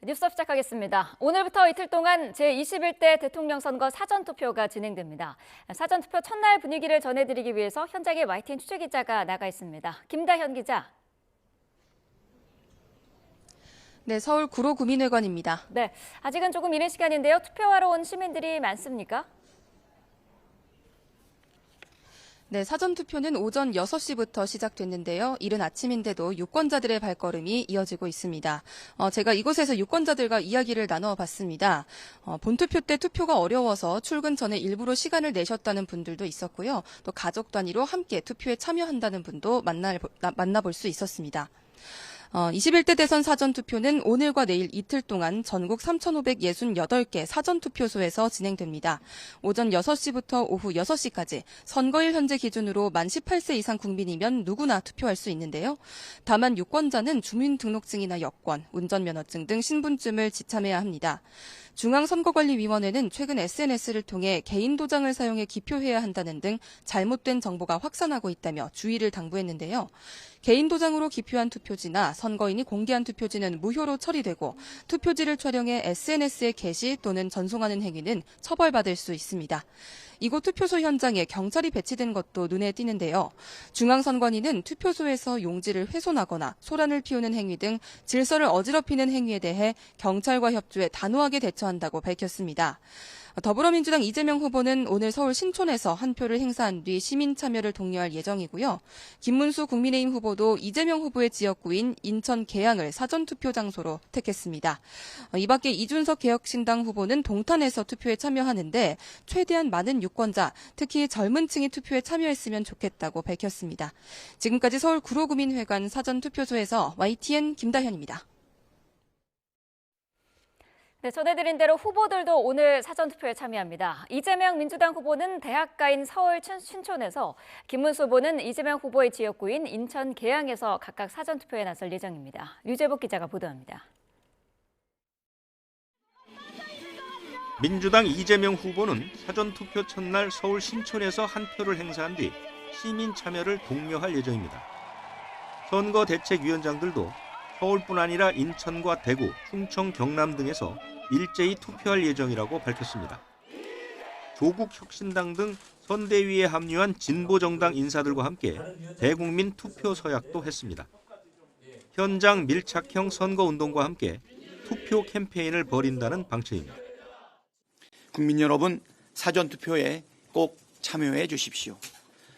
뉴스업 시작하겠습니다. 오늘부터 이틀 동안 제21대 대통령 선거 사전투표가 진행됩니다. 사전투표 첫날 분위기를 전해드리기 위해서 현장에 YTN 취재기자가 나가 있습니다. 김다현 기자. 네, 서울 구로구민회관입니다. 네, 아직은 조금 이른 시간인데요. 투표하러 온 시민들이 많습니까? 네, 사전투표는 오전 6시부터 시작됐는데요. 이른 아침인데도 유권자들의 발걸음이 이어지고 있습니다. 제가 이곳에서 유권자들과 이야기를 나눠봤습니다. 본투표 때 투표가 어려워서 출근 전에 일부러 시간을 내셨다는 분들도 있었고요. 또 가족 단위로 함께 투표에 참여한다는 분도 만나볼 수 있었습니다. 21대 대선 사전투표는 오늘과 내일 이틀 동안 전국 3,568개 사전투표소에서 진행됩니다. 오전 6시부터 오후 6시까지 선거일 현재 기준으로 만 18세 이상 국민이면 누구나 투표할 수 있는데요. 다만 유권자는 주민등록증이나 여권, 운전면허증 등 신분증을 지참해야 합니다. 중앙선거관리위원회는 최근 SNS를 통해 개인 도장을 사용해 기표해야 한다는 등 잘못된 정보가 확산하고 있다며 주의를 당부했는데요. 개인 도장으로 기표한 투표지나 선거인이 공개한 투표지는 무효로 처리되고 투표지를 촬영해 SNS에 게시 또는 전송하는 행위는 처벌받을 수 있습니다. 이곳 투표소 현장에 경찰이 배치된 것도 눈에 띄는데요. 중앙선관위는 투표소에서 용지를 훼손하거나 소란을 피우는 행위 등 질서를 어지럽히는 행위에 대해 경찰과 협조해 단호하게 대처한다고 밝혔습니다. 더불어민주당 이재명 후보는 오늘 서울 신촌에서 한 표를 행사한 뒤 시민 참여를 독려할 예정이고요. 김문수 국민의힘 후보도 이재명 후보의 지역구인 인천 계양을 사전투표 장소로 택했습니다. 이 밖에 이준석 개혁신당 후보는 동탄에서 투표에 참여하는데 최대한 많은 유권자, 특히 젊은 층이 투표에 참여했으면 좋겠다고 밝혔습니다. 지금까지 서울 구로구민회관 사전투표소에서 YTN 김다현입니다. 네, 전해드린 대로 후보들도 오늘 사전투표에 참여합니다. 이재명 민주당 후보는 대학가인 서울 신촌에서, 김문수 후보는 이재명 후보의 지역구인 인천 계양에서 각각 사전투표에 나설 예정입니다. 류재복 기자가 보도합니다. 민주당 이재명 후보는 사전투표 첫날 서울 신촌에서 한 표를 행사한 뒤 시민 참여를 독려할 예정입니다. 선거대책위원장들도 서울뿐 아니라 인천과 대구, 충청, 경남 등에서 일제히 투표할 예정이라고 밝혔습니다. 조국 혁신당 등 선대위에 합류한 진보정당 인사들과 함께 대국민 투표 서약도 했습니다. 현장 밀착형 선거운동과 함께 투표 캠페인을 벌인다는 방침입니다. 국민 여러분, 사전투표에 꼭 참여해 주십시오.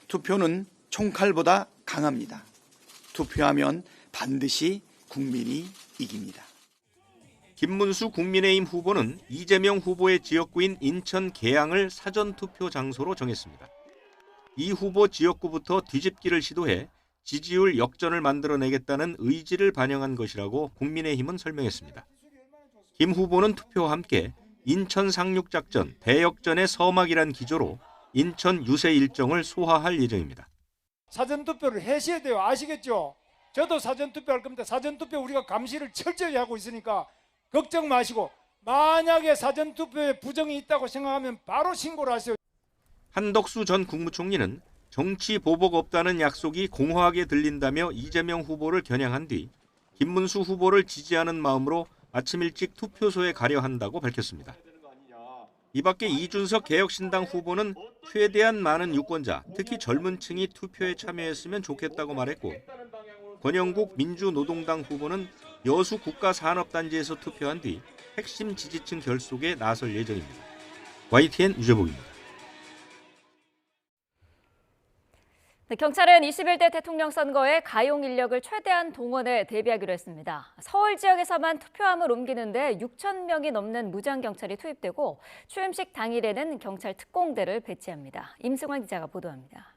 투표는 총칼보다 강합니다. 투표하면 반드시 국민이 이깁니다. 김문수 국민의힘 후보는 이재명 후보의 지역구인 인천 계양을 사전투표 장소로 정했습니다. 이 후보 지역구부터 뒤집기를 시도해 지지율 역전을 만들어내겠다는 의지를 반영한 것이라고 국민의힘은 설명했습니다. 김 후보는 투표와 함께 인천 상륙작전 대역전의 서막이란 기조로 인천 유세 일정을 소화할 예정입니다. 사전투표를 하셔야 돼요. 아시겠죠? 저도 사전투표할 겁니다. 사전투표 우리가 감시를 철저히 하고 있으니까 걱정 마시고, 만약에 사전투표에 부정이 있다고 생각하면 바로 신고를 하세요. 한덕수 전 국무총리는 정치 보복 없다는 약속이 공허하게 들린다며 이재명 후보를 겨냥한 뒤 김문수 후보를 지지하는 마음으로 아침 일찍 투표소에 가려 한다고 밝혔습니다. 이 밖에 이준석 개혁신당 후보는 최대한 많은 유권자, 특히 젊은 층이 투표에 참여했으면 좋겠다고 말했고, 권영국 민주노동당 후보는 여수 국가산업단지에서 투표한 뒤 핵심 지지층 결속에 나설 예정입니다. YTN 유재복입니다. 네, 경찰은 21대 대통령 선거에 가용 인력을 최대한 동원해 대비하기로 했습니다. 서울 지역에서만 투표함을 옮기는데 6천 명이 넘는 무장경찰이 투입되고 취임식 당일에는 경찰 특공대를 배치합니다. 임승환 기자가 보도합니다.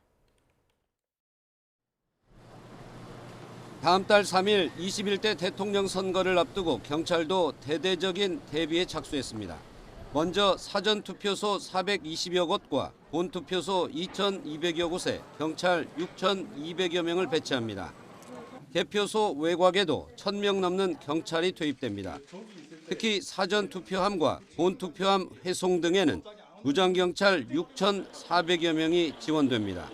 다음 달 3일 21대 대통령 선거를 앞두고 경찰도 대대적인 대비에 착수했습니다. 먼저 사전투표소 420여 곳과 본투표소 2,200여 곳에 경찰 6,200여 명을 배치합니다. 개표소 외곽에도 1,000명 넘는 경찰이 투입됩니다. 특히 사전투표함과 본투표함 회송 등에는 무장경찰 6,400여 명이 지원됩니다.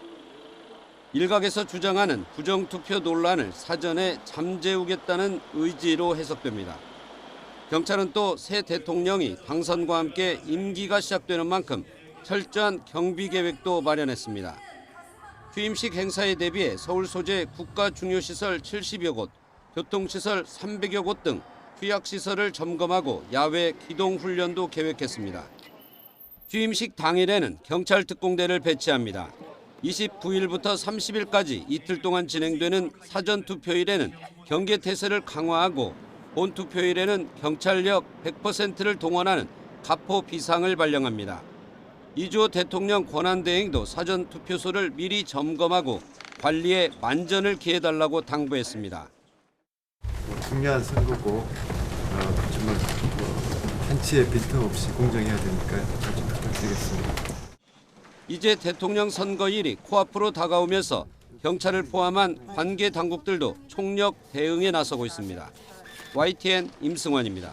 일각에서 주장하는 부정투표 논란을 사전에 잠재우겠다는 의지로 해석됩니다. 경찰은 또 새 대통령이 당선과 함께 임기가 시작되는 만큼 철저한 경비 계획도 마련했습니다. 취임식 행사에 대비해 서울 소재 국가 중요시설 70여 곳, 교통시설 300여 곳 등 취약시설을 점검하고 야외 기동훈련도 계획했습니다. 취임식 당일에는 경찰 특공대를 배치합니다. 29일부터 30일까지 이틀 동안 진행되는 사전투표일에는 경계태세를 강화하고 본투표일에는 경찰력 100%를 동원하는 가포 비상을 발령합니다. 이주호 대통령 권한대행도 사전투표소를 미리 점검하고 관리에 만전을 기해달라고 당부했습니다. 중요한 선거고 정말 한치의 빈틈없이 공정해야 되니까요. 아주 부탁드리겠습니다. 이제 대통령 선거일이 코앞으로 다가오면서 경찰을 포함한 관계 당국들도 총력 대응에 나서고 있습니다. YTN 임승환입니다.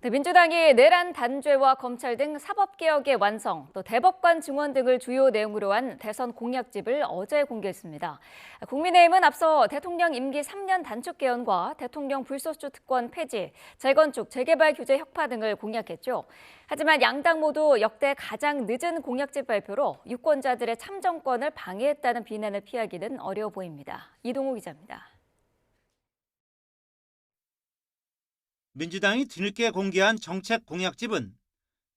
네, 민주당이 내란 단죄와 검찰 등 사법개혁의 완성, 또 대법관 증원 등을 주요 내용으로 한 대선 공약집을 어제 공개했습니다. 국민의힘은 앞서 대통령 임기 3년 단축 개헌과 대통령 불소추 특권 폐지, 재건축, 재개발 규제 혁파 등을 공약했죠. 하지만 양당 모두 역대 가장 늦은 공약집 발표로 유권자들의 참정권을 방해했다는 비난을 피하기는 어려워 보입니다. 이동호 기자입니다. 민주당이 뒤늦게 공개한 정책 공약집은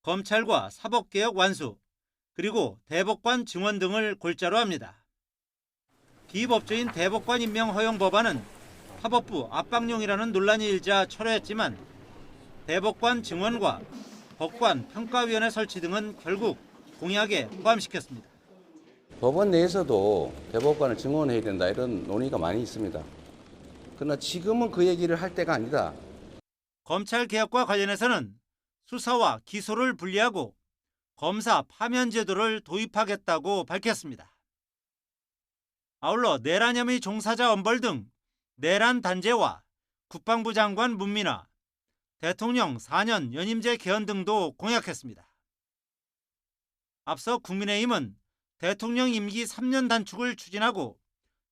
검찰과 사법개혁 완수, 그리고 대법관 증원 등을 골자로 합니다. 비법조인 대법관 임명 허용 법안은 사법부 압박용이라는 논란이 일자 철회했지만 대법관 증원과 법관 평가위원회 설치 등은 결국 공약에 포함시켰습니다. 법원 내에서도 대법관을 증원해야 된다 이런 논의가 많이 있습니다. 그러나 지금은 그 얘기를 할 때가 아니다. 검찰 개혁과 관련해서는 수사와 기소를 분리하고 검사 파면 제도를 도입하겠다고 밝혔습니다. 아울러 내란 혐의 종사자 엄벌 등 내란 단죄와 국방부 장관 문민화, 대통령 4년 연임제 개헌 등도 공약했습니다. 앞서 국민의힘은 대통령 임기 3년 단축을 추진하고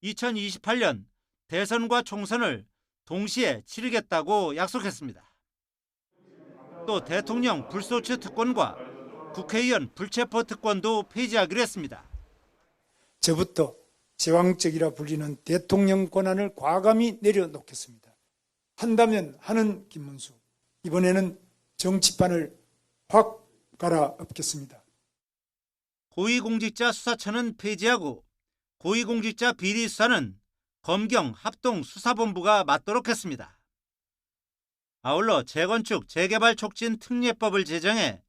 2028년 대선과 총선을 동시에 치르겠다고 약속했습니다. 또 대통령 불소추 특권과 국회의원 불체포 특권도 폐지하기로 했습니다. 저부터 제왕적이라 불리는 대통령 권한을 과감히 내려놓겠습니다. 한다면 하는 김문수. 이번에는 정치판을 확 갈아엎겠습니다. 고위공직자 수사처는 폐지하고 고위공직자 비리 수사는 검경 합동수사본부가 맡도록 했습니다. 아울러 재건축, 재개발 촉진 특례법을 제정해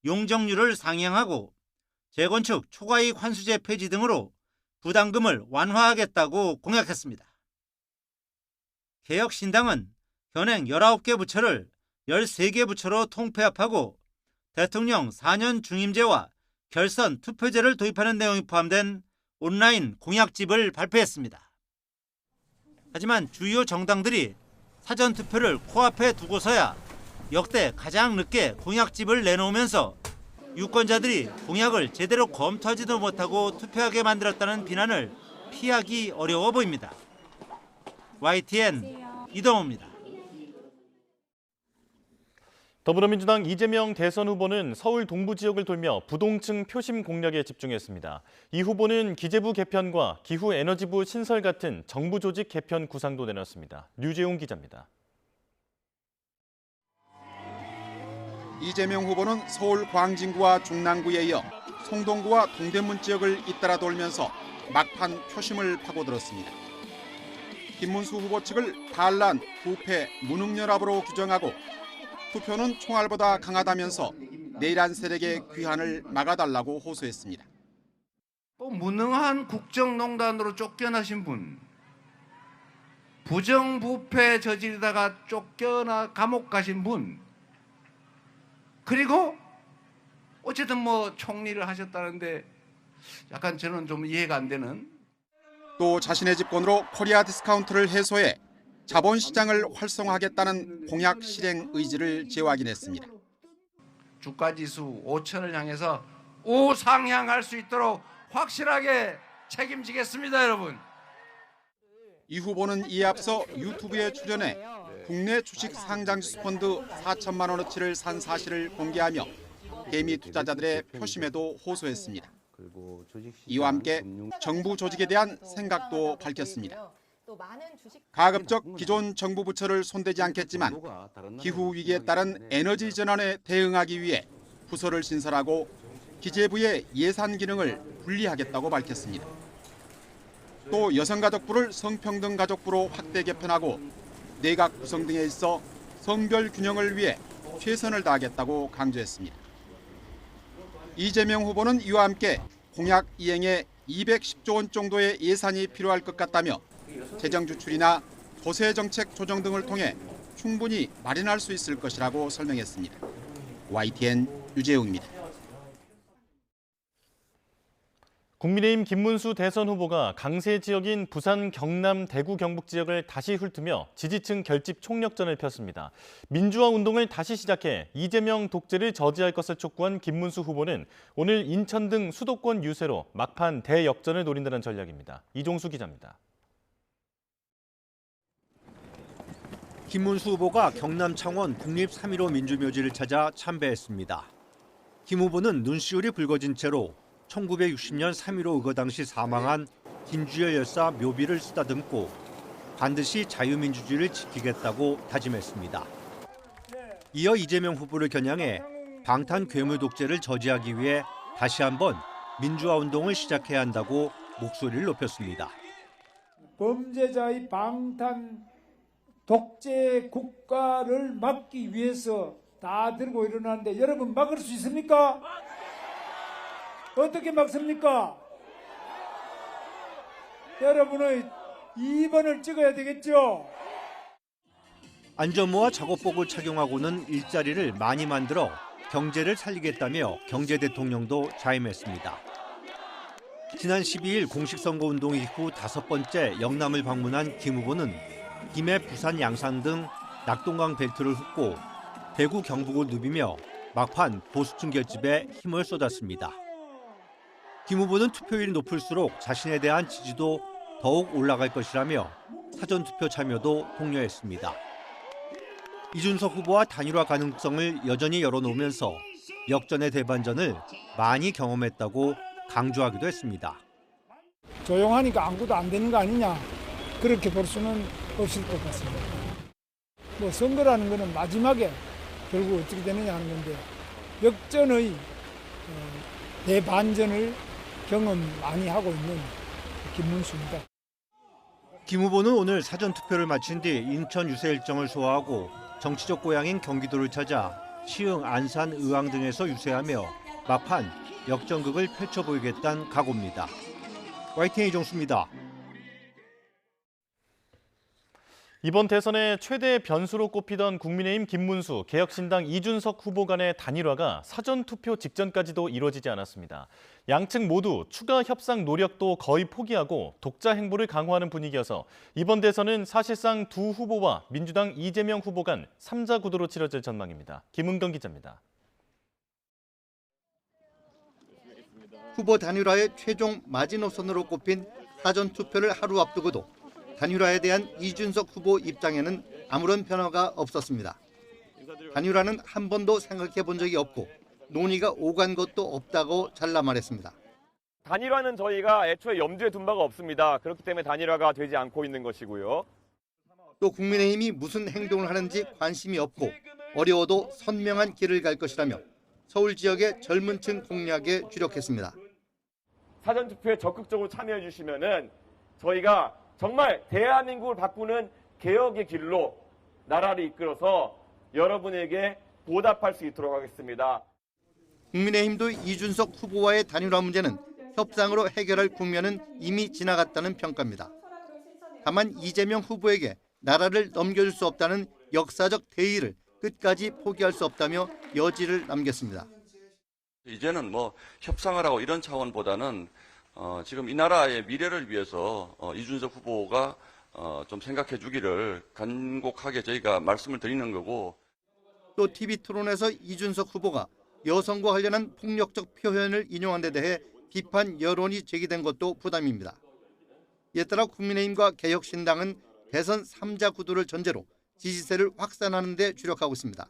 용적률을 상향하고 재건축 초과이익 환수제 폐지 등으로 부담금을 완화하겠다고 공약했습니다. 개혁신당은 현행 19개 부처를 13개 부처로 통폐합하고 대통령 4년 중임제와 결선 투표제를 도입하는 내용이 포함된 온라인 공약집을 발표했습니다. 하지만 주요 정당들이 사전투표를 코앞에 두고서야 역대 가장 늦게 공약집을 내놓으면서 유권자들이 공약을 제대로 검토하지도 못하고 투표하게 만들었다는 비난을 피하기 어려워 보입니다. YTN 이동호입니다. 더불어민주당 이재명 대선 후보는 서울 동부 지역을 돌며 부동층 표심 공략에 집중했습니다. 이 후보는 기재부 개편과 기후에너지부 신설 같은 정부 조직 개편 구상도 내놨습니다. 류재용 기자입니다. 이재명 후보는 서울 광진구와 중랑구에 이어 성동구와 동대문 지역을 잇따라 돌면서 막판 표심을 파고들었습니다. 김문수 후보 측을 반란, 부패, 무능연합으로 규정하고 투표는 총알보다 강하다면서 내란 세력의 귀환을 막아달라고 호소했습니다. 또 무능한 국정농단으로 쫓겨나신 분, 부정부패 저지르다가 쫓겨나 감옥 가신 분, 그리고 어쨌든 뭐 총리를 하셨다는데 약간 저는 좀 이해가 안 되는. 또 자신의 집권으로 코리아 디스카운트를 해소해 자본시장을 활성화하겠다는 공약 실행 의지를 재확인했습니다. 주가지수 5천을 향해서 우상향할 수 있도록 확실하게 책임지겠습니다, 여러분. 이 후보는 이에 앞서 유튜브에 출연해 국내 주식 상장지수 펀드 4천만 원어치를 산 사실을 공개하며 개미 투자자들의 표심에도 호소했습니다. 이와 함께 정부 조직에 대한 생각도 밝혔습니다. 가급적 기존 정부 부처를 손대지 않겠지만 기후 위기에 따른 에너지 전환에 대응하기 위해 부서를 신설하고 기재부의 예산 기능을 분리하겠다고 밝혔습니다. 또 여성가족부를 성평등가족부로 확대 개편하고 내각 구성 등에 있어 성별 균형을 위해 최선을 다하겠다고 강조했습니다. 이재명 후보는 이와 함께 공약 이행에 210조 원 정도의 예산이 필요할 것 같다며 재정 지출이나 조세 정책 조정 등을 통해 충분히 마련할 수 있을 것이라고 설명했습니다. YTN 유재웅입니다. 국민의힘 김문수 대선 후보가 강세 지역인 부산, 경남, 대구, 경북 지역을 다시 훑으며 지지층 결집 총력전을 폈습니다. 민주화 운동을 다시 시작해 이재명 독재를 저지할 것을 촉구한 김문수 후보는 오늘 인천 등 수도권 유세로 막판 대역전을 노린다는 전략입니다. 이종수 기자입니다. 김문수 후보가 경남 창원 국립 3.15 민주묘지를 찾아 참배했습니다. 김 후보는 눈시울이 붉어진 채로 1960년 3.15 의거 당시 사망한 김주열 열사 묘비를 쓰다듬고 반드시 자유민주주의를 지키겠다고 다짐했습니다. 이어 이재명 후보를 겨냥해 방탄 괴물 독재를 저지하기 위해 다시 한번 민주화 운동을 시작해야 한다고 목소리를 높였습니다. 범죄자의 방탄 독재 국가를 막기 위해서 다 들고 일어나는데 여러분 막을 수 있습니까? 어떻게 막습니까? 여러분의 2번을 찍어야 되겠죠? 안전모와 작업복을 착용하고는 일자리를 많이 만들어 경제를 살리겠다며 경제 대통령도 자임했습니다. 지난 12일 공식 선거운동 이후 5번째 영남을 방문한 김 후보는 김해, 부산, 양산 등 낙동강 벨트를 훑고 대구, 경북을 누비며 막판 보수층 결집에 힘을 쏟았습니다. 김 후보는 투표율이 높을수록 자신에 대한 지지도 더욱 올라갈 것이라며 사전투표 참여도 독려했습니다. 이준석 후보와 단일화 가능성을 여전히 열어놓으면서 역전의 대반전을 많이 경험했다고 강조하기도 했습니다. 조용하니까 아무것도 안 되는 거 아니냐, 그렇게 볼 수는 없을 것 같습니다. 뭐 선거라는 거는 마지막에 결국 어떻게 되느냐 하는 건데 역전의 대반전을 경험 많이 하고 있는 김문수입니다. 김 후보는 오늘 사전투표를 마친 뒤 인천 유세 일정을 소화하고 정치적 고향인 경기도를 찾아 시흥, 안산, 의왕 등에서 유세하며 막판 역전극을 펼쳐보이겠다는 각오입니다. YTN 이종수입니다. 이번 대선의 최대 변수로 꼽히던 국민의힘 김문수, 개혁신당 이준석 후보 간의 단일화가 사전투표 직전까지도 이루어지지 않았습니다. 양측 모두 추가 협상 노력도 거의 포기하고 독자 행보를 강화하는 분위기여서 이번 대선은 사실상 두 후보와 민주당 이재명 후보 간 3자 구도로 치러질 전망입니다. 김은경 기자입니다. 후보 단일화의 최종 마지노선으로 꼽힌 사전투표를 하루 앞두고도 단일화에 대한 이준석 후보 입장에는 아무런 변화가 없었습니다. 단일화는 한 번도 생각해 본 적이 없고 논의가 오간 것도 없다고 잘라 말했습니다. 단일화는 저희가 애초에 염두에 둔 바가 없습니다. 그렇기 때문에 단일화가 되지 않고 있는 것이고요. 또 국민의힘이 무슨 행동을 하는지 관심이 없고 어려워도 선명한 길을 갈 것이라며 서울 지역의 젊은 층 공략에 주력했습니다. 사전투표에 적극적으로 참여해 주시면은 저희가 정말 대한민국을 바꾸는 개혁의 길로 나라를 이끌어서 여러분에게 보답할 수 있도록 하겠습니다. 국민의힘도 이준석 후보와의 단일화 문제는 협상으로 해결할 국면은 이미 지나갔다는 평가입니다. 다만 이재명 후보에게 나라를 넘겨줄 수 없다는 역사적 대의를 끝까지 포기할 수 없다며 여지를 남겼습니다. 이제는 뭐 협상을 하고 이런 차원보다는 지금 이 나라의 미래를 위해서 이준석 후보가 좀 생각해 주기를 간곡하게 저희가 말씀을 드리는 거고. 또 TV 토론에서 이준석 후보가 여성과 관련한 폭력적 표현을 인용한 데 대해 비판 여론이 제기된 것도 부담입니다. 이에 따라 국민의힘과 개혁신당은 대선 3자 구도를 전제로 지지세를 확산하는 데 주력하고 있습니다.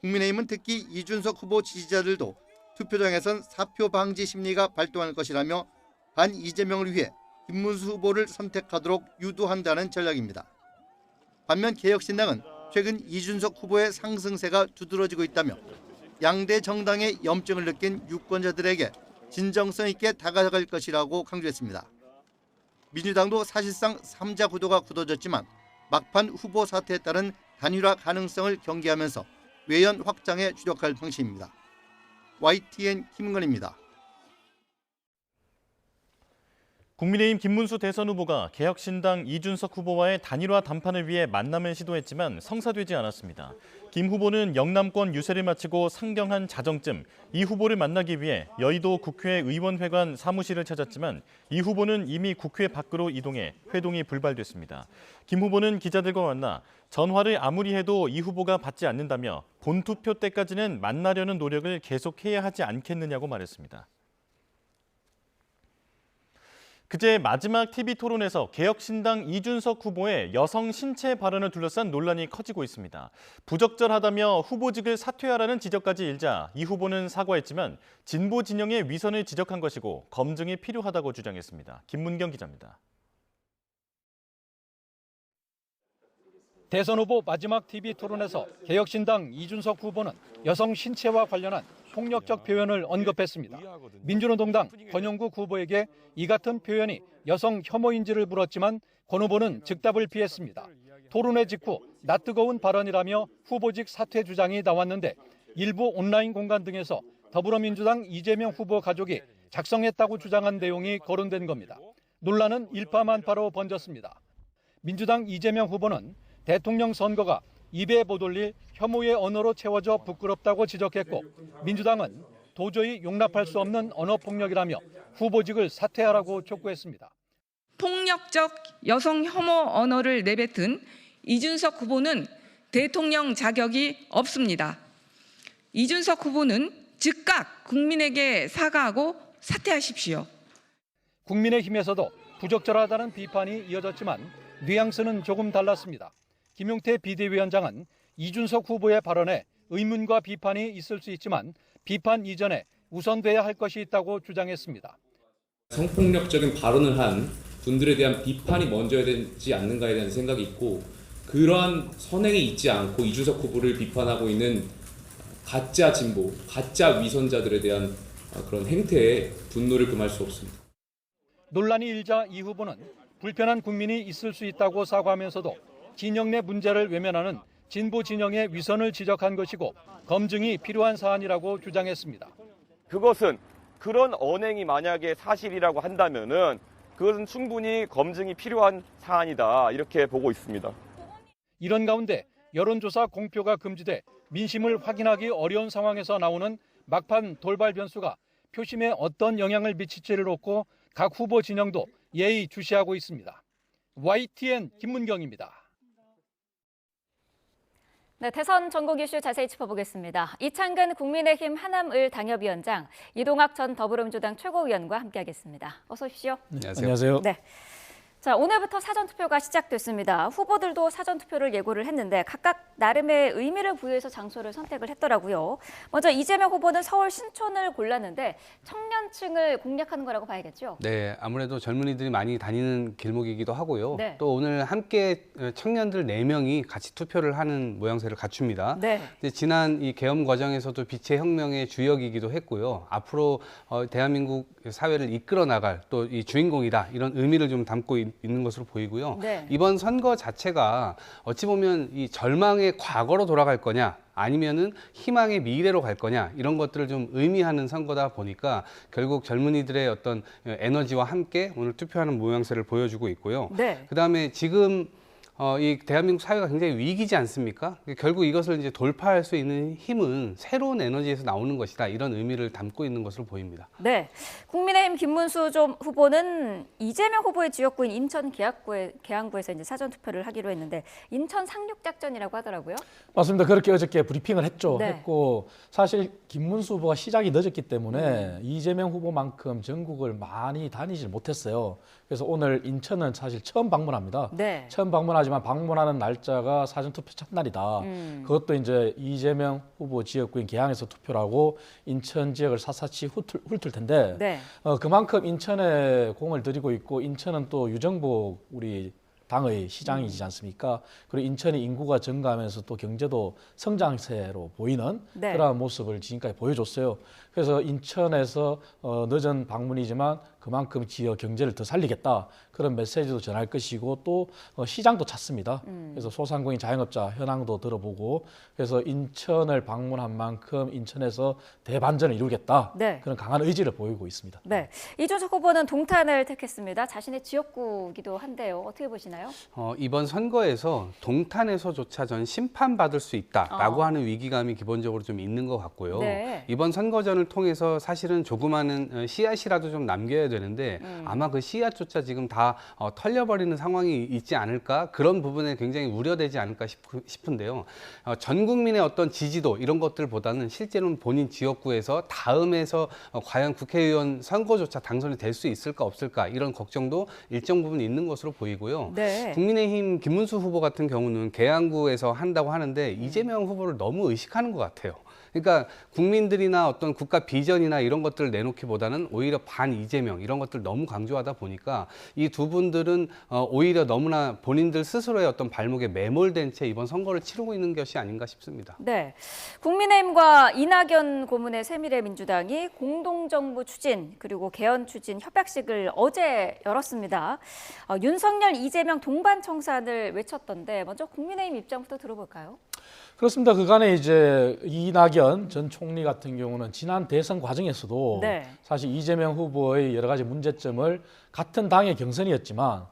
국민의힘은 특히 이준석 후보 지지자들도 투표장에선 사표 방지 심리가 발동할 것이라며 반 이재명을 위해 김문수 후보를 선택하도록 유도한다는 전략입니다. 반면 개혁신당은 최근 이준석 후보의 상승세가 두드러지고 있다며 양대 정당의 염증을 느낀 유권자들에게 진정성 있게 다가갈 것이라고 강조했습니다. 민주당도 사실상 3자 구도가 굳어졌지만 막판 후보 사태에 따른 단일화 가능성을 경계하면서 외연 확장에 주력할 방침입니다. YTN 김은건입니다. 국민의힘 김문수 대선 후보가 개혁신당 이준석 후보와의 단일화 담판을 위해 만남을 시도했지만 성사되지 않았습니다. 김 후보는 영남권 유세를 마치고 상경한 자정쯤 이 후보를 만나기 위해 여의도 국회 의원회관 사무실을 찾았지만 이 후보는 이미 국회 밖으로 이동해 회동이 불발됐습니다. 김 후보는 기자들과 만나 전화를 아무리 해도 이 후보가 받지 않는다며 본투표 때까지는 만나려는 노력을 계속해야 하지 않겠느냐고 말했습니다. 그제 마지막 TV토론에서 개혁신당 이준석 후보의 여성 신체 발언을 둘러싼 논란이 커지고 있습니다. 부적절하다며 후보직을 사퇴하라는 지적까지 일자 이 후보는 사과했지만 진보 진영의 위선을 지적한 것이고 검증이 필요하다고 주장했습니다. 김문경 기자입니다. 대선 후보 마지막 TV토론에서 개혁신당 이준석 후보는 여성 신체와 관련한 폭력적 표현을 언급했습니다. 민주노동당 권영국 후보에게 이 같은 표현이 여성 혐오인지를 물었지만 권 후보는 즉답을 피했습니다. 토론회 직후 낯뜨거운 발언이라며 후보직 사퇴 주장이 나왔는데 일부 온라인 공간 등에서 더불어민주당 이재명 후보 가족이 작성했다고 주장한 내용이 거론된 겁니다. 논란은 일파만파로 번졌습니다. 민주당 이재명 후보는 대통령 선거가 입에 못 올릴 혐오의 언어로 채워져 부끄럽다고 지적했고 민주당은 도저히 용납할 수 없는 언어폭력이라며 후보직을 사퇴하라고 촉구했습니다. 폭력적 여성 혐오 언어를 내뱉은 이준석 후보는 대통령 자격이 없습니다. 이준석 후보는 즉각 국민에게 사과하고 사퇴하십시오. 국민의힘에서도 부적절하다는 비판이 이어졌지만 뉘앙스는 조금 달랐습니다. 김용태 비대위원장은 이준석 후보의 발언에 의문과 비판이 있을 수 있지만 비판 이전에 우선돼야 할 것이 있다고 주장했습니다. 성폭력적인 발언을 한 분들에 대한 비판이 먼저야 되지 않는가에 대한 생각이 있고 그러한 선행이 있지 않고 이준석 후보를 비판하고 있는 가짜 진보, 가짜 위선자들에 대한 그런 행태에 분노를 금할 수 없습니다. 논란이 일자 이 후보는 불편한 국민이 있을 수 있다고 사과하면서도 진영 내 문제를 외면하는 진보 진영의 위선을 지적한 것이고 검증이 필요한 사안이라고 주장했습니다. 그것은 그런 언행이 만약에 사실이라고 한다면은 그것은 충분히 검증이 필요한 사안이다 이렇게 보고 있습니다. 이런 가운데 여론조사 공표가 금지돼 민심을 확인하기 어려운 상황에서 나오는 막판 돌발 변수가 표심에 어떤 영향을 미칠지를 놓고 각 후보 진영도 예의주시하고 있습니다. YTN 김문경입니다. 네, 대선 전국 이슈 자세히 짚어보겠습니다. 이창근 국민의힘 하남을 당협위원장, 이동학 전 더불어민주당 최고위원과 함께하겠습니다. 어서 오십시오. 안녕하세요. 네. 자, 오늘부터 사전투표가 시작됐습니다. 후보들도 사전투표를 예고를 했는데 각각 나름의 의미를 부여해서 장소를 선택을 했더라고요. 먼저 이재명 후보는 서울 신촌을 골랐는데 청년층을 공략하는 거라고 봐야겠죠? 네, 아무래도 젊은이들이 많이 다니는 길목이기도 하고요. 네. 또 오늘 함께 청년들 4명이 같이 투표를 하는 모양새를 갖춥니다. 네. 근데 지난 이 계엄 과정에서도 빛의 혁명의 주역이기도 했고요. 앞으로 대한민국 사회를 이끌어 나갈 또 이 주인공이다 이런 의미를 좀 담고 있는 것으로 보이고요. 네. 이번 선거 자체가 어찌 보면 이 절망의 과거로 돌아갈 거냐 아니면은 희망의 미래로 갈 거냐 이런 것들을 좀 의미하는 선거다 보니까 결국 젊은이들의 어떤 에너지와 함께 오늘 투표하는 모양새를 보여주고 있고요. 네. 그다음에 지금 이 대한민국 사회가 굉장히 위기지 않습니까? 결국 이것을 이제 돌파할 수 있는 힘은 새로운 에너지에서 나오는 것이다. 이런 의미를 담고 있는 것으로 보입니다. 네, 국민의힘 김문수 후보는 이재명 후보의 지역구인 인천 계양구에서 이제 사전 투표를 하기로 했는데 인천 상륙 작전이라고 하더라고요. 맞습니다. 그렇게 어저께 브리핑을 했죠. 네. 했고 사실 김문수 후보가 시작이 늦었기 때문에 이재명 후보만큼 전국을 많이 다니질 못했어요. 그래서 오늘 인천은 사실 처음 방문합니다. 네. 처음 방문하지만 방문하는 날짜가 사전투표 첫날이다. 그것도 이제 이재명 후보 지역구인 계양에서 투표를 하고 인천 지역을 샅샅이 훑을 텐데 네. 그만큼 인천에 공을 들이고 있고 인천은 또 유정복 우리 당의 시장이지 않습니까? 그리고 인천의 인구가 증가하면서 또 경제도 성장세로 보이는 네. 그러한 모습을 지금까지 보여줬어요. 그래서 인천에서 늦은 방문이지만 그만큼 지역 경제를 더 살리겠다. 그런 메시지도 전할 것이고 또 시장도 찾습니다. 그래서 소상공인 자영업자 현황도 들어보고 그래서 인천을 방문한 만큼 인천에서 대반전을 이루겠다. 네. 그런 강한 의지를 보이고 있습니다. 네, 이준석 후보는 동탄을 택했습니다. 자신의 지역구이기도 한데요. 어떻게 보시나요? 이번 선거에서 동탄에서조차 전 심판받을 수 있다라고 하는 위기감이 기본적으로 좀 있는 것 같고요. 네. 이번 선거전을 통해서 사실은 조그마한 씨앗이라도 좀 남겨야 되는데 아마 그 씨앗조차 지금 다 털려버리는 상황이 있지 않을까, 그런 부분에 굉장히 우려되지 않을까 싶은데요. 전 국민의 어떤 지지도 이런 것들보다는 실제로는 본인 지역구에서 다음에서 과연 국회의원 선거조차 당선이 될 수 있을까 없을까 이런 걱정도 일정 부분 있는 것으로 보이고요. 네. 국민의힘 김문수 후보 같은 경우는 계양구에서 한다고 하는데 이재명 후보를 너무 의식하는 것 같아요. 그러니까 국민들이나 어떤 국가 비전이나 이런 것들을 내놓기보다는 오히려 반 이재명 이런 것들 너무 강조하다 보니까 이 두 분들은 오히려 너무나 본인들 스스로의 어떤 발목에 매몰된 채 이번 선거를 치르고 있는 것이 아닌가 싶습니다. 네, 국민의힘과 이낙연 고문의 새미래민주당이 공동정부 추진 그리고 개헌 추진 협약식을 어제 열었습니다. 윤석열, 이재명 동반 청산을 외쳤던데 먼저 국민의힘 입장부터 들어볼까요? 그렇습니다. 그간에 이제 이낙연 전 총리 같은 경우는 지난 대선 과정에서도 네. 사실 이재명 후보의 여러 가지 문제점을 같은 당의 경선이었지만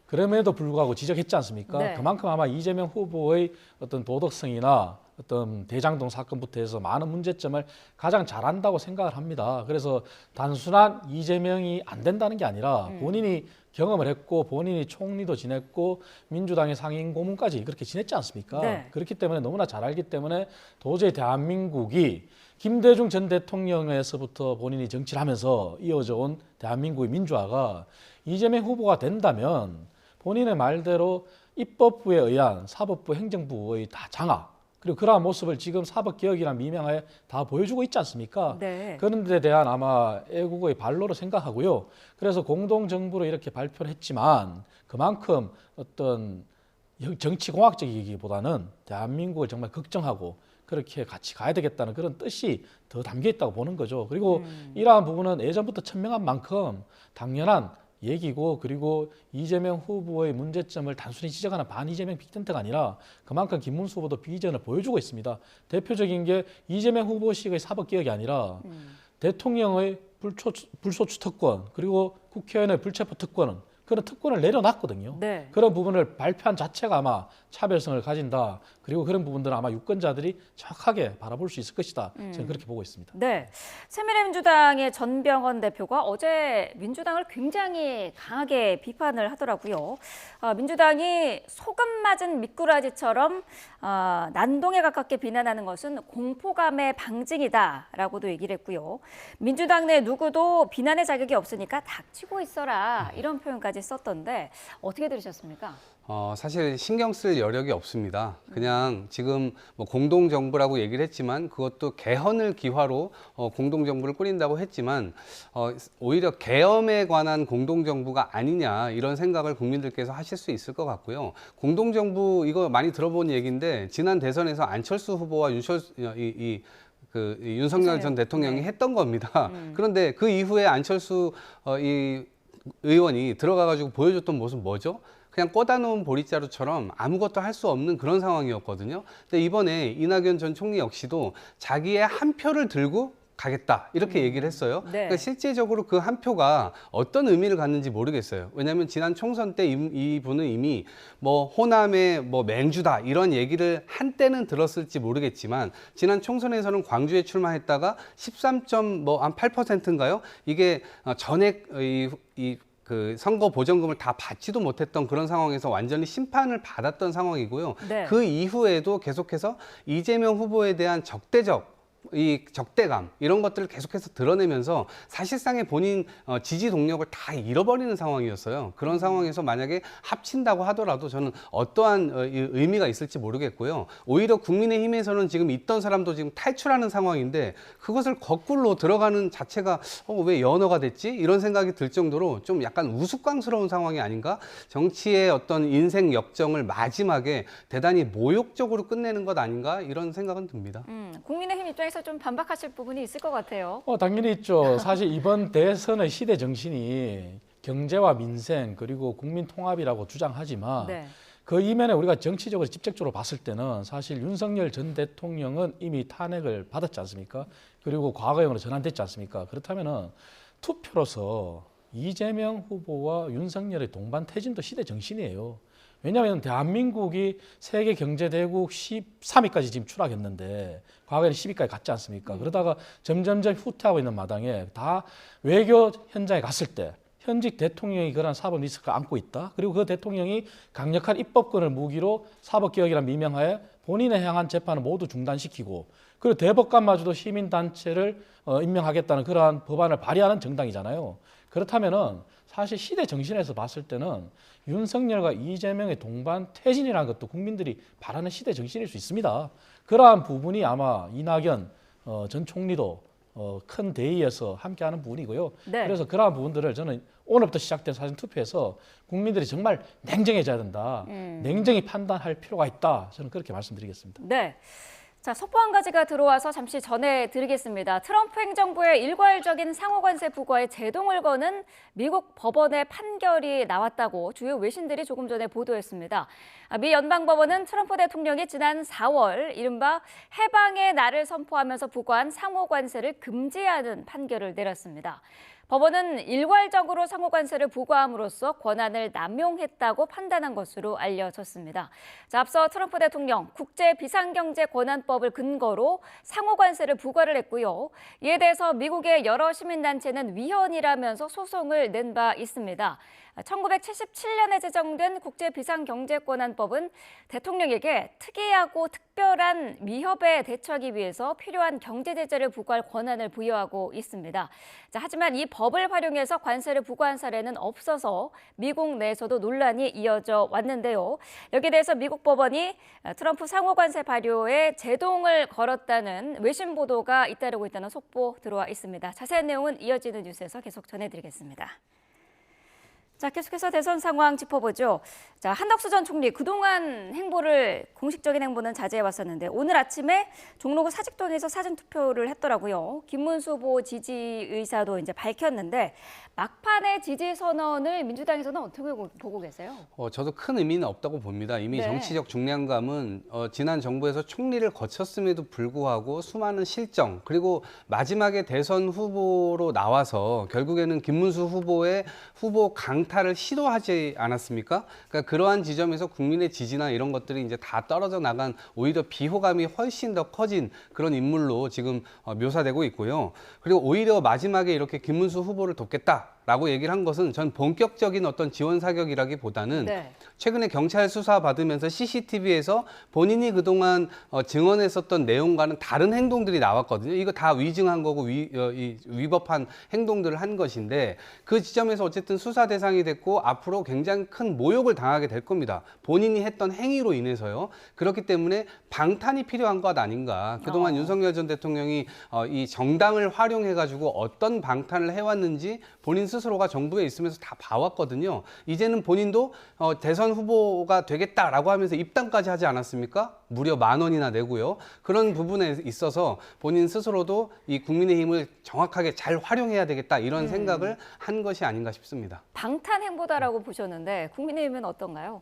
그럼에도 불구하고 지적했지 않습니까? 네. 그만큼 아마 이재명 후보의 어떤 도덕성이나 어떤 대장동 사건부터 해서 많은 문제점을 가장 잘한다고 생각을 합니다. 그래서 단순한 이재명이 안 된다는 게 아니라 본인이 경험을 했고 본인이 총리도 지냈고 민주당의 상임 고문까지 그렇게 지냈지 않습니까? 네. 그렇기 때문에 너무나 잘 알기 때문에 도저히 대한민국이 김대중 전 대통령에서부터 본인이 정치를 하면서 이어져 온 대한민국의 민주화가 이재명 후보가 된다면 본인의 말대로 입법부에 의한 사법부 행정부의 다 장악 그리고 그러한 모습을 지금 사법개혁이라는 미명하에 다 보여주고 있지 않습니까? 네. 그런 데 대한 아마 애국의 발로로 생각하고요. 그래서 공동정부로 이렇게 발표를 했지만 그만큼 어떤 정치공학적이기보다는 대한민국을 정말 걱정하고 그렇게 같이 가야 되겠다는 그런 뜻이 더 담겨 있다고 보는 거죠. 그리고 이러한 부분은 예전부터 천명한 만큼 당연한 얘기고 그리고 이재명 후보의 문제점을 단순히 지적하는 반 이재명 빅텐트가 아니라 그만큼 김문수 후보도 비전을 보여주고 있습니다. 대표적인 게 이재명 후보식의 사법개혁이 아니라 대통령의 불소추 특권 그리고 국회의원의 불체포 특권은 그런 특권을 내려놨거든요. 네. 그런 부분을 발표한 자체가 아마 차별성을 가진다. 그리고 그런 부분들은 아마 유권자들이 정확하게 바라볼 수 있을 것이다. 저는 그렇게 보고 있습니다. 네, 새미래민주당의 전병헌 대표가 어제 민주당을 굉장히 강하게 비판을 하더라고요. 민주당이 소금 맞은 미꾸라지처럼 난동에 가깝게 비난하는 것은 공포감의 방증이다라고도 얘기를 했고요. 민주당 내 누구도 비난의 자격이 없으니까 닥치고 있어라 이런 표현까지 썼던데 어떻게 들으셨습니까? 사실 신경 쓸 여력이 없습니다. 그냥 지금 뭐 공동정부라고 얘기를 했지만 그것도 개헌을 기화로 공동정부를 꾸린다고 했지만 오히려 계엄에 관한 공동정부가 아니냐 이런 생각을 국민들께서 하실 수 있을 것 같고요. 공동정부 이거 많이 들어본 얘기인데 지난 대선에서 안철수 후보와 윤석열 전 대통령이 했던 겁니다. 그런데 그 이후에 안철수 의원이 들어가가지고 보여줬던 모습 뭐죠? 그냥 꽂아 놓은 보릿자루처럼 아무것도 할 수 없는 그런 상황이었거든요. 근데 이번에 이낙연 전 총리 역시도 자기의 한 표를 들고 가겠다 이렇게 얘기를 했어요. 네. 그러니까 실제적으로 그 한 표가 어떤 의미를 갖는지 모르겠어요. 왜냐하면 지난 총선 때 이분은 이미 뭐 호남의 뭐 맹주다 이런 얘기를 한때는 들었을지 모르겠지만 지난 총선에서는 광주에 출마했다가 13.8%인가요? 이게 전액 그 선거 보전금을 다 받지도 못했던 그런 상황에서 완전히 심판을 받았던 상황이고요. 네. 그 이후에도 계속해서 이재명 후보에 대한 이 적대감 이런 것들을 계속해서 드러내면서 사실상의 본인 지지 동력을 다 잃어버리는 상황이었어요. 그런 상황에서 만약에 합친다고 하더라도 저는 어떠한 의미가 있을지 모르겠고요. 오히려 국민의힘에서는 지금 있던 사람도 지금 탈출하는 상황인데 그것을 거꾸로 들어가는 자체가 왜 연어가 됐지? 이런 생각이 들 정도로 좀 약간 우스꽝스러운 상황이 아닌가? 정치의 어떤 인생 역정을 마지막에 대단히 모욕적으로 끝내는 것 아닌가? 이런 생각은 듭니다. 국민의힘 입장에서 좀 반박하실 부분이 있을 것 같아요. 당연히 있죠. 사실 이번 대선의 시대 정신이 경제와 민생 그리고 국민 통합이라고 주장하지만 네. 그 이면에 우리가 정치적으로 직접적으로 봤을 때는 사실 윤석열 전 대통령은 이미 탄핵을 받았지 않습니까? 그리고 과거형으로 전환됐지 않습니까? 그렇다면은 투표로서 이재명 후보와 윤석열의 동반 퇴진도 시대 정신이에요. 왜냐하면 대한민국이 세계 경제대국 13위까지 지금 추락했는데 과거에는 10위까지 갔지 않습니까? 그러다가 점점점 후퇴하고 있는 마당에 다 외교 현장에 갔을 때 현직 대통령이 그런 사법 리스크를 안고 있다. 그리고 그 대통령이 강력한 입법권을 무기로 사법개혁이라는 미명하에 본인에 향한 재판을 모두 중단시키고 그리고 대법관마저도 시민단체를 임명하겠다는 그러한 법안을 발의하는 정당이잖아요. 그렇다면은 사실 시대 정신에서 봤을 때는 윤석열과 이재명의 동반 퇴진이라는 것도 국민들이 바라는 시대 정신일 수 있습니다. 그러한 부분이 아마 이낙연 전 총리도 큰 대의에서 함께하는 부분이고요. 네. 그래서 그러한 부분들을 저는 오늘부터 시작된 사전투표에서 국민들이 정말 냉정해져야 된다. 냉정히 판단할 필요가 있다. 저는 그렇게 말씀드리겠습니다. 네. 자, 속보 한 가지가 들어와서 잠시 전해드리겠습니다. 트럼프 행정부의 일괄적인 상호관세 부과에 제동을 거는 미국 법원의 판결이 나왔다고 주요 외신들이 조금 전에 보도했습니다. 미 연방법원은 트럼프 대통령이 지난 4월 이른바 해방의 날을 선포하면서 부과한 상호관세를 금지하는 판결을 내렸습니다. 법원은 일괄적으로 상호관세를 부과함으로써 권한을 남용했다고 판단한 것으로 알려졌습니다. 자, 앞서 트럼프 대통령 국제비상경제권한법을 근거로 상호관세를 부과를 했고요. 이에 대해서 미국의 여러 시민단체는 위헌이라면서 소송을 낸 바 있습니다. 1977년에 제정된 국제비상경제권한법은 대통령에게 특이하고 특별한 위협에 대처하기 위해서 필요한 경제제재를 부과할 권한을 부여하고 있습니다. 자, 하지만 이 법을 활용해서 관세를 부과한 사례는 없어서 미국 내에서도 논란이 이어져 왔는데요. 여기에 대해서 미국 법원이 트럼프 상호관세 발효에 제동을 걸었다는 외신 보도가 잇따르고 있다는 속보 들어와 있습니다. 자세한 내용은 이어지는 뉴스에서 계속 전해드리겠습니다. 자, 계속해서 대선 상황 짚어보죠. 자, 한덕수 전 총리 그동안 행보를 공식적인 행보는 자제해 왔었는데 오늘 아침에 종로구 사직동에서 사전 투표를 했더라고요. 김문수 후보 지지 의사도 이제 밝혔는데 막판의 지지 선언을 민주당에서는 어떻게 보고 계세요? 저도 큰 의미는 없다고 봅니다. 이미 네. 정치적 중량감은 지난 정부에서 총리를 거쳤음에도 불구하고 수많은 실정 그리고 마지막에 대선 후보로 나와서 결국에는 김문수 후보의 후보 강탈을 시도하지 않았습니까? 그러니까 그러한 지점에서 국민의 지지나 이런 것들이 이제 다 떨어져 나간 오히려 비호감이 훨씬 더 커진 그런 인물로 지금 묘사되고 있고요. 그리고 오히려 마지막에 이렇게 김문수 후보를 돕겠다라고 얘기를 한 것은 전 본격적인 어떤 지원 사격이라기보다는 네. 최근에 경찰 수사 받으면서 CCTV에서 본인이 그동안 증언했었던 내용과는 다른 행동들이 나왔거든요. 이거 다 위증한 거고 위법한 행동들을 한 것인데 그 지점에서 어쨌든 수사 대상이 됐고 앞으로 굉장히 큰 모욕을 당하게 될 겁니다. 본인이 했던 행위로 인해서요. 그렇기 때문에 방탄이 필요한 것 아닌가. 그동안 윤석열 전 대통령이 이 정당을 활용해가지고 어떤 방탄을 해왔는지 본인 스스로가 정부에 있으면서 다 봐왔거든요. 이제는 본인도 대선 후보가 되겠다라고 하면서 입당까지 하지 않았습니까? 무려 10,000원이나 내고요. 그런 부분에 있어서 본인 스스로도 이 국민의힘을 정확하게 잘 활용해야 되겠다 이런 생각을 한 것이 아닌가 싶습니다. 방탄 행보다라고 보셨는데 국민의힘은 어떤가요?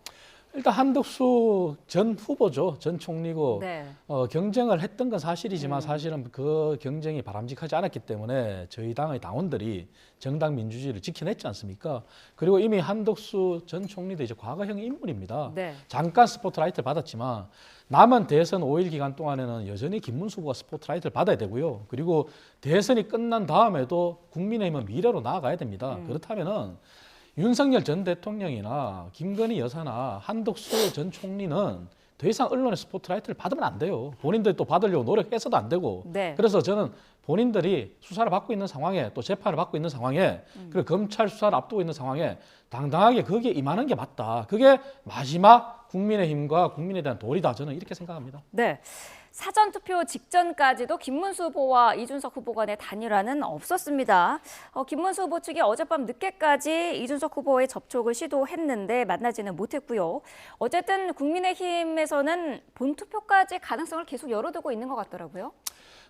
일단 한덕수 전 후보죠. 전 총리고 네. 경쟁을 했던 건 사실이지만 사실은 그 경쟁이 바람직하지 않았기 때문에 저희 당의 당원들이 정당 민주주의를 지켜냈지 않습니까? 그리고 이미 한덕수 전 총리도 이제 과거형 인물입니다. 네. 잠깐 스포트라이트를 받았지만 남은 대선 5일 기간 동안에는 여전히 김문수 후보가 스포트라이트를 받아야 되고요. 그리고 대선이 끝난 다음에도 국민의힘은 미래로 나아가야 됩니다. 그렇다면은 윤석열 전 대통령이나 김건희 여사나 한덕수 전 총리는 더 이상 언론의 스포트라이트를 받으면 안 돼요. 본인들이 또 받으려고 노력해서도 안 되고. 네. 그래서 저는 본인들이 수사를 받고 있는 상황에 또 재판을 받고 있는 상황에 그리고 검찰 수사를 앞두고 있는 상황에 당당하게 거기에 임하는 게 맞다. 그게 마지막 국민의힘과 국민에 대한 도리다. 저는 이렇게 생각합니다. 네. 사전투표 직전까지도 김문수 후보와 이준석 후보 간의 단일화는 없었습니다. 김문수 후보 측이 어젯밤 늦게까지 이준석 후보의 접촉을 시도했는데 만나지는 못했고요. 어쨌든 국민의힘에서는 본투표까지 가능성을 계속 열어두고 있는 것 같더라고요.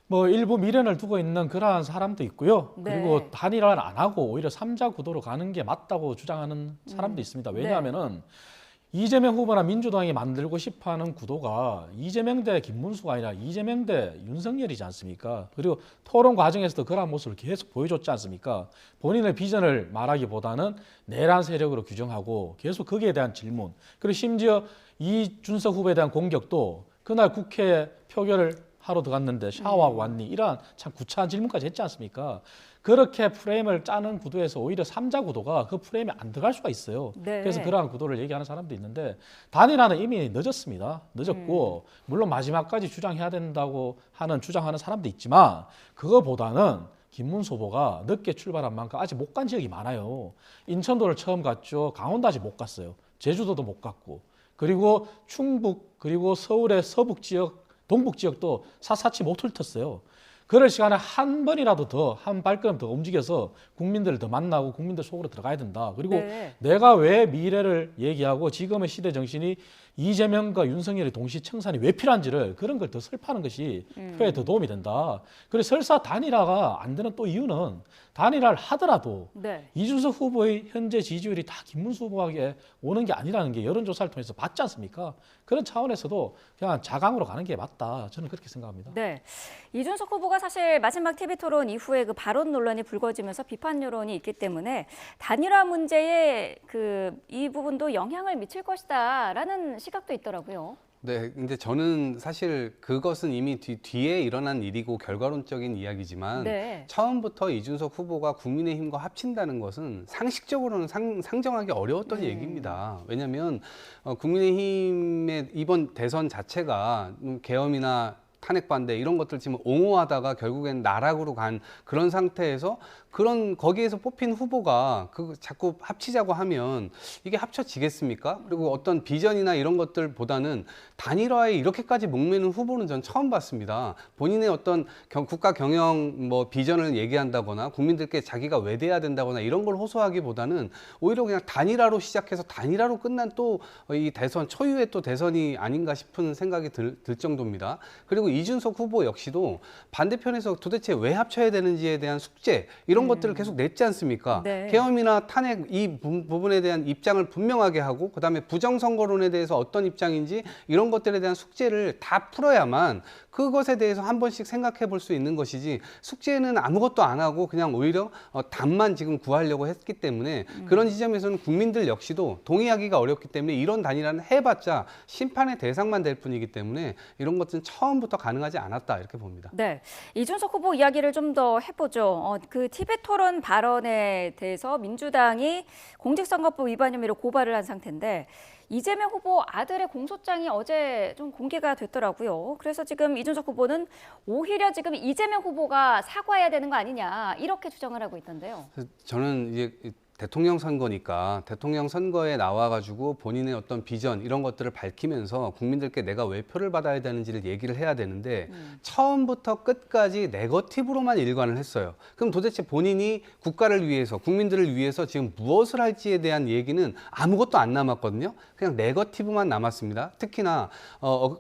뭐 일부 미련을 두고 있는 그러한 사람도 있고요. 네. 그리고 단일화를 안 하고 오히려 3자 구도로 가는 게 맞다고 주장하는 사람도 있습니다. 왜냐하면은 이재명 후보나 민주당이 만들고 싶어하는 구도가 이재명 대 김문수가 아니라 이재명 대 윤석열이지 않습니까? 그리고 토론 과정에서도 그러한 모습을 계속 보여줬지 않습니까? 본인의 비전을 말하기보다는 내란 세력으로 규정하고 계속 거기에 대한 질문, 그리고 심지어 이준석 후보에 대한 공격도 그날 국회 표결을 하러 들어갔는데 샤워하고 왔니? 이러한 참 구차한 질문까지 했지 않습니까? 그렇게 프레임을 짜는 구도에서 오히려 3자 구도가 그 프레임에 안 들어갈 수가 있어요. 네. 그래서 그러한 구도를 얘기하는 사람도 있는데 단일화는 이미 늦었습니다. 늦었고 물론 마지막까지 주장해야 된다고 주장하는 사람도 있지만 그거보다는 김문수 후보가 늦게 출발한 만큼 아직 못 간 지역이 많아요. 인천도를 처음 갔죠. 강원도 아직 못 갔어요. 제주도도 못 갔고. 그리고 충북 그리고 서울의 서북 지역 동북 지역도 샅샅이 못 훑었어요. 그럴 시간에 한 번이라도 더, 한 발걸음 더 움직여서 국민들을 더 만나고 국민들 속으로 들어가야 된다. 그리고 네. 내가 왜 미래를 얘기하고 지금의 시대 정신이 이재명과 윤석열의 동시 청산이 왜 필요한지를 그런 걸 더 설파하는 것이 표에 더 도움이 된다. 그래서 설사 단일화가 안 되는 또 이유는 단일화를 하더라도 네. 이준석 후보의 현재 지지율이 다 김문수 후보에게 오는 게 아니라는 게 여론조사를 통해서 봤지 않습니까? 그런 차원에서도 그냥 자강으로 가는 게 맞다. 저는 그렇게 생각합니다. 네. 이준석 후보가 사실 마지막 TV토론 이후에 그 발언 논란이 불거지면서 비판 여론이 있기 때문에 단일화 문제에 이 부분도 영향을 미칠 것이다라는 시각도 있더라고요. 네, 근데 저는 사실 그것은 이미 뒤에 일어난 일이고 결과론적인 이야기지만 네. 처음부터 이준석 후보가 국민의힘과 합친다는 것은 상식적으로는 상정하기 어려웠던 얘기입니다. 왜냐하면 국민의힘의 이번 대선 자체가 계엄이나 탄핵 반대 이런 것들 지금 옹호하다가 결국엔 나락으로 간 그런 상태에서 거기에서 뽑힌 후보가 자꾸 합치자고 하면 이게 합쳐지겠습니까? 그리고 어떤 비전이나 이런 것들보다는 단일화에 이렇게까지 목매는 후보는 전 처음 봤습니다. 본인의 어떤 국가 경영 비전을 얘기한다거나 국민들께 자기가 왜 돼야 된다거나 이런 걸 호소하기보다는 오히려 그냥 단일화로 시작해서 단일화로 끝난 또 이 대선 초유의 또 대선이 아닌가 싶은 생각이 들 정도입니다. 그리고 이준석 후보 역시도 반대편에서 도대체 왜 합쳐야 되는지에 대한 숙제 이런 것들을 계속 냈지 않습니까? 네. 계엄이나 탄핵 이 부분에 대한 입장을 분명하게 하고 그다음에 부정선거론에 대해서 어떤 입장인지 이런 것들에 대한 숙제를 다 풀어야만 그것에 대해서 한 번씩 생각해 볼 수 있는 것이지 숙제는 아무것도 안 하고 그냥 오히려 답만 지금 구하려고 했기 때문에 그런 지점에서는 국민들 역시도 동의하기가 어렵기 때문에 이런 단일화는 해봤자 심판의 대상만 될 뿐이기 때문에 이런 것들은 처음부터 가능하지 않았다 이렇게 봅니다. 네, 이준석 후보 이야기를 좀 더 해보죠. 그 TV토론 발언에 대해서 민주당이 공직선거법 위반 혐의로 고발을 한 상태인데 이재명 후보 아들의 공소장이 어제 좀 공개가 됐더라고요. 그래서 지금 이준석 후보는 오히려 지금 이재명 후보가 사과해야 되는 거 아니냐 이렇게 주장을 하고 있던데요. 저는 이제 대통령 선거니까 대통령 선거에 나와가지고 본인의 어떤 비전 이런 것들을 밝히면서 국민들께 내가 왜 표를 받아야 되는지를 얘기를 해야 되는데 처음부터 끝까지 네거티브로만 일관을 했어요. 그럼 도대체 본인이 국가를 위해서 국민들을 위해서 지금 무엇을 할지에 대한 얘기는 아무것도 안 남았거든요. 그냥 네거티브만 남았습니다. 특히나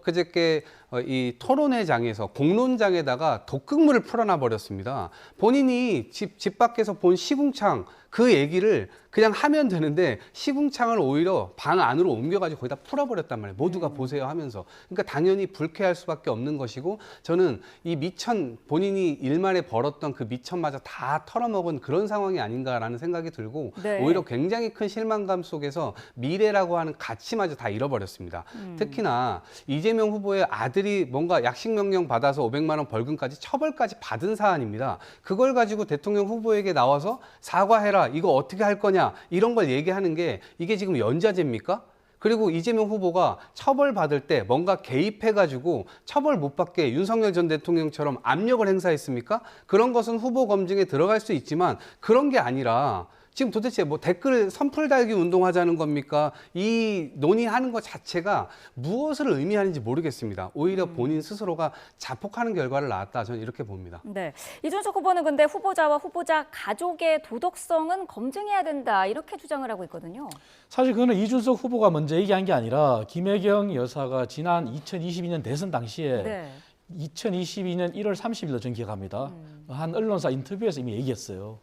그저께 이 토론회장에서 공론장에다가 독극물을 풀어놔 버렸습니다. 본인이 집 밖에서 본 시궁창 그 얘기를 그냥 하면 되는데 시궁창을 오히려 방 안으로 옮겨가지고 거기다 풀어버렸단 말이에요. 모두가 보세요 하면서. 그러니까 당연히 불쾌할 수밖에 없는 것이고 저는 이 미천 본인이 일만에 벌었던 그 미천마저 다 털어먹은 그런 상황이 아닌가라는 생각이 들고 네. 오히려 굉장히 큰 실망감 속에서 미래라고 하는 가치마저 다 잃어버렸습니다. 특히나 이재명 후보의 아들이 뭔가 약식명령 받아서 500만 원 벌금까지 처벌까지 받은 사안입니다. 그걸 가지고 대통령 후보에게 나와서 사과해라, 이거 어떻게 할 거냐 이런 걸 얘기하는 게 이게 지금 연좌제입니까? 그리고 이재명 후보가 처벌받을 때 뭔가 개입해가지고 처벌 못 받게 윤석열 전 대통령처럼 압력을 행사했습니까? 그런 것은 후보 검증에 들어갈 수 있지만 그런 게 아니라 지금 도대체 뭐 댓글 선풀 달기 운동하자는 겁니까? 이 논의하는 것 자체가 무엇을 의미하는지 모르겠습니다. 오히려 본인 스스로가 자폭하는 결과를 낳았다. 저는 이렇게 봅니다. 네, 이준석 후보는 근데 후보자와 후보자 가족의 도덕성은 검증해야 된다 이렇게 주장을 하고 있거든요. 사실 그거는 이준석 후보가 먼저 얘기한 게 아니라 김혜경 여사가 지난 2022년 대선 당시에 네. 2022년 1월 30일로 전 기억합니다. 한 언론사 인터뷰에서 이미 얘기했어요.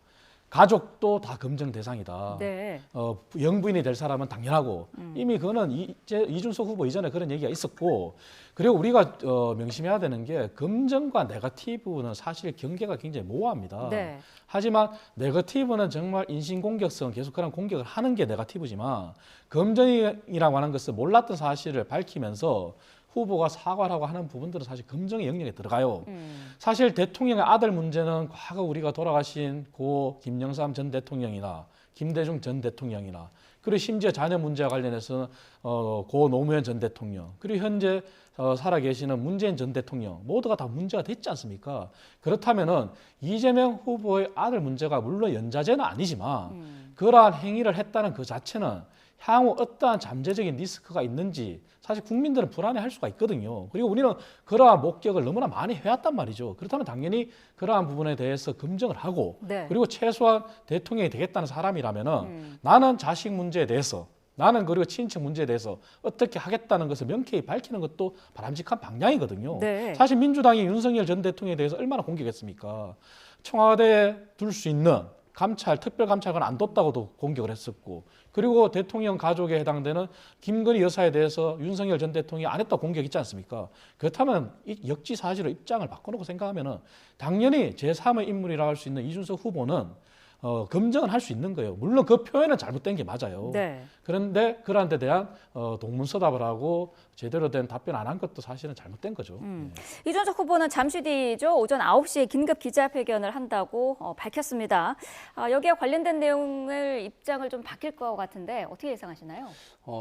가족도 다 검증 대상이다. 네. 영부인이 될 사람은 당연하고 이미 그거는 이준석 후보 이전에 그런 얘기가 있었고 그리고 우리가 명심해야 되는 게 검증과 네거티브는 사실 경계가 굉장히 모호합니다. 네. 하지만 네거티브는 정말 인신공격성 계속 그런 공격을 하는 게 네거티브지만 검증이라고 하는 것은 몰랐던 사실을 밝히면서 후보가 사과라고 하는 부분들은 사실 검증의 영역에 들어가요. 사실 대통령의 아들 문제는 과거 우리가 돌아가신 고 김영삼 전 대통령이나 김대중 전 대통령이나 그리고 심지어 자녀 문제와 관련해서는 고 노무현 전 대통령 그리고 현재 살아계시는 문재인 전 대통령 모두가 다 문제가 됐지 않습니까? 그렇다면은 이재명 후보의 아들 문제가 물론 연좌제는 아니지만 그러한 행위를 했다는 그 자체는 향후 어떠한 잠재적인 리스크가 있는지 사실 국민들은 불안해할 수가 있거든요. 그리고 우리는 그러한 목격을 너무나 많이 해왔단 말이죠. 그렇다면 당연히 그러한 부분에 대해서 검증을 하고 네. 그리고 최소한 대통령이 되겠다는 사람이라면은 나는 자식 문제에 대해서 나는 그리고 친인척 문제에 대해서 어떻게 하겠다는 것을 명쾌히 밝히는 것도 바람직한 방향이거든요. 네. 사실 민주당이 윤석열 전 대통령에 대해서 얼마나 공격했습니까? 청와대에 둘 수 있는 감찰, 특별감찰관 안 뒀다고도 공격을 했었고 그리고 대통령 가족에 해당되는 김건희 여사에 대해서 윤석열 전 대통령이 안 했다고 공격 있지 않습니까? 그렇다면 역지사지로 입장을 바꿔놓고 생각하면은 당연히 제3의 인물이라고 할 수 있는 이준석 후보는 검증은 할 수 있는 거예요. 물론 그 표현은 잘못된 게 맞아요. 네. 그런데 그러한 데 대한 동문서답을 하고 제대로 된 답변 안 한 것도 사실은 잘못된 거죠. 이준석 후보는 잠시 뒤죠. 오전 9시에 긴급 기자회견을 한다고 밝혔습니다. 여기에 관련된 내용을 입장을 좀 바뀔 것 같은데 어떻게 예상하시나요?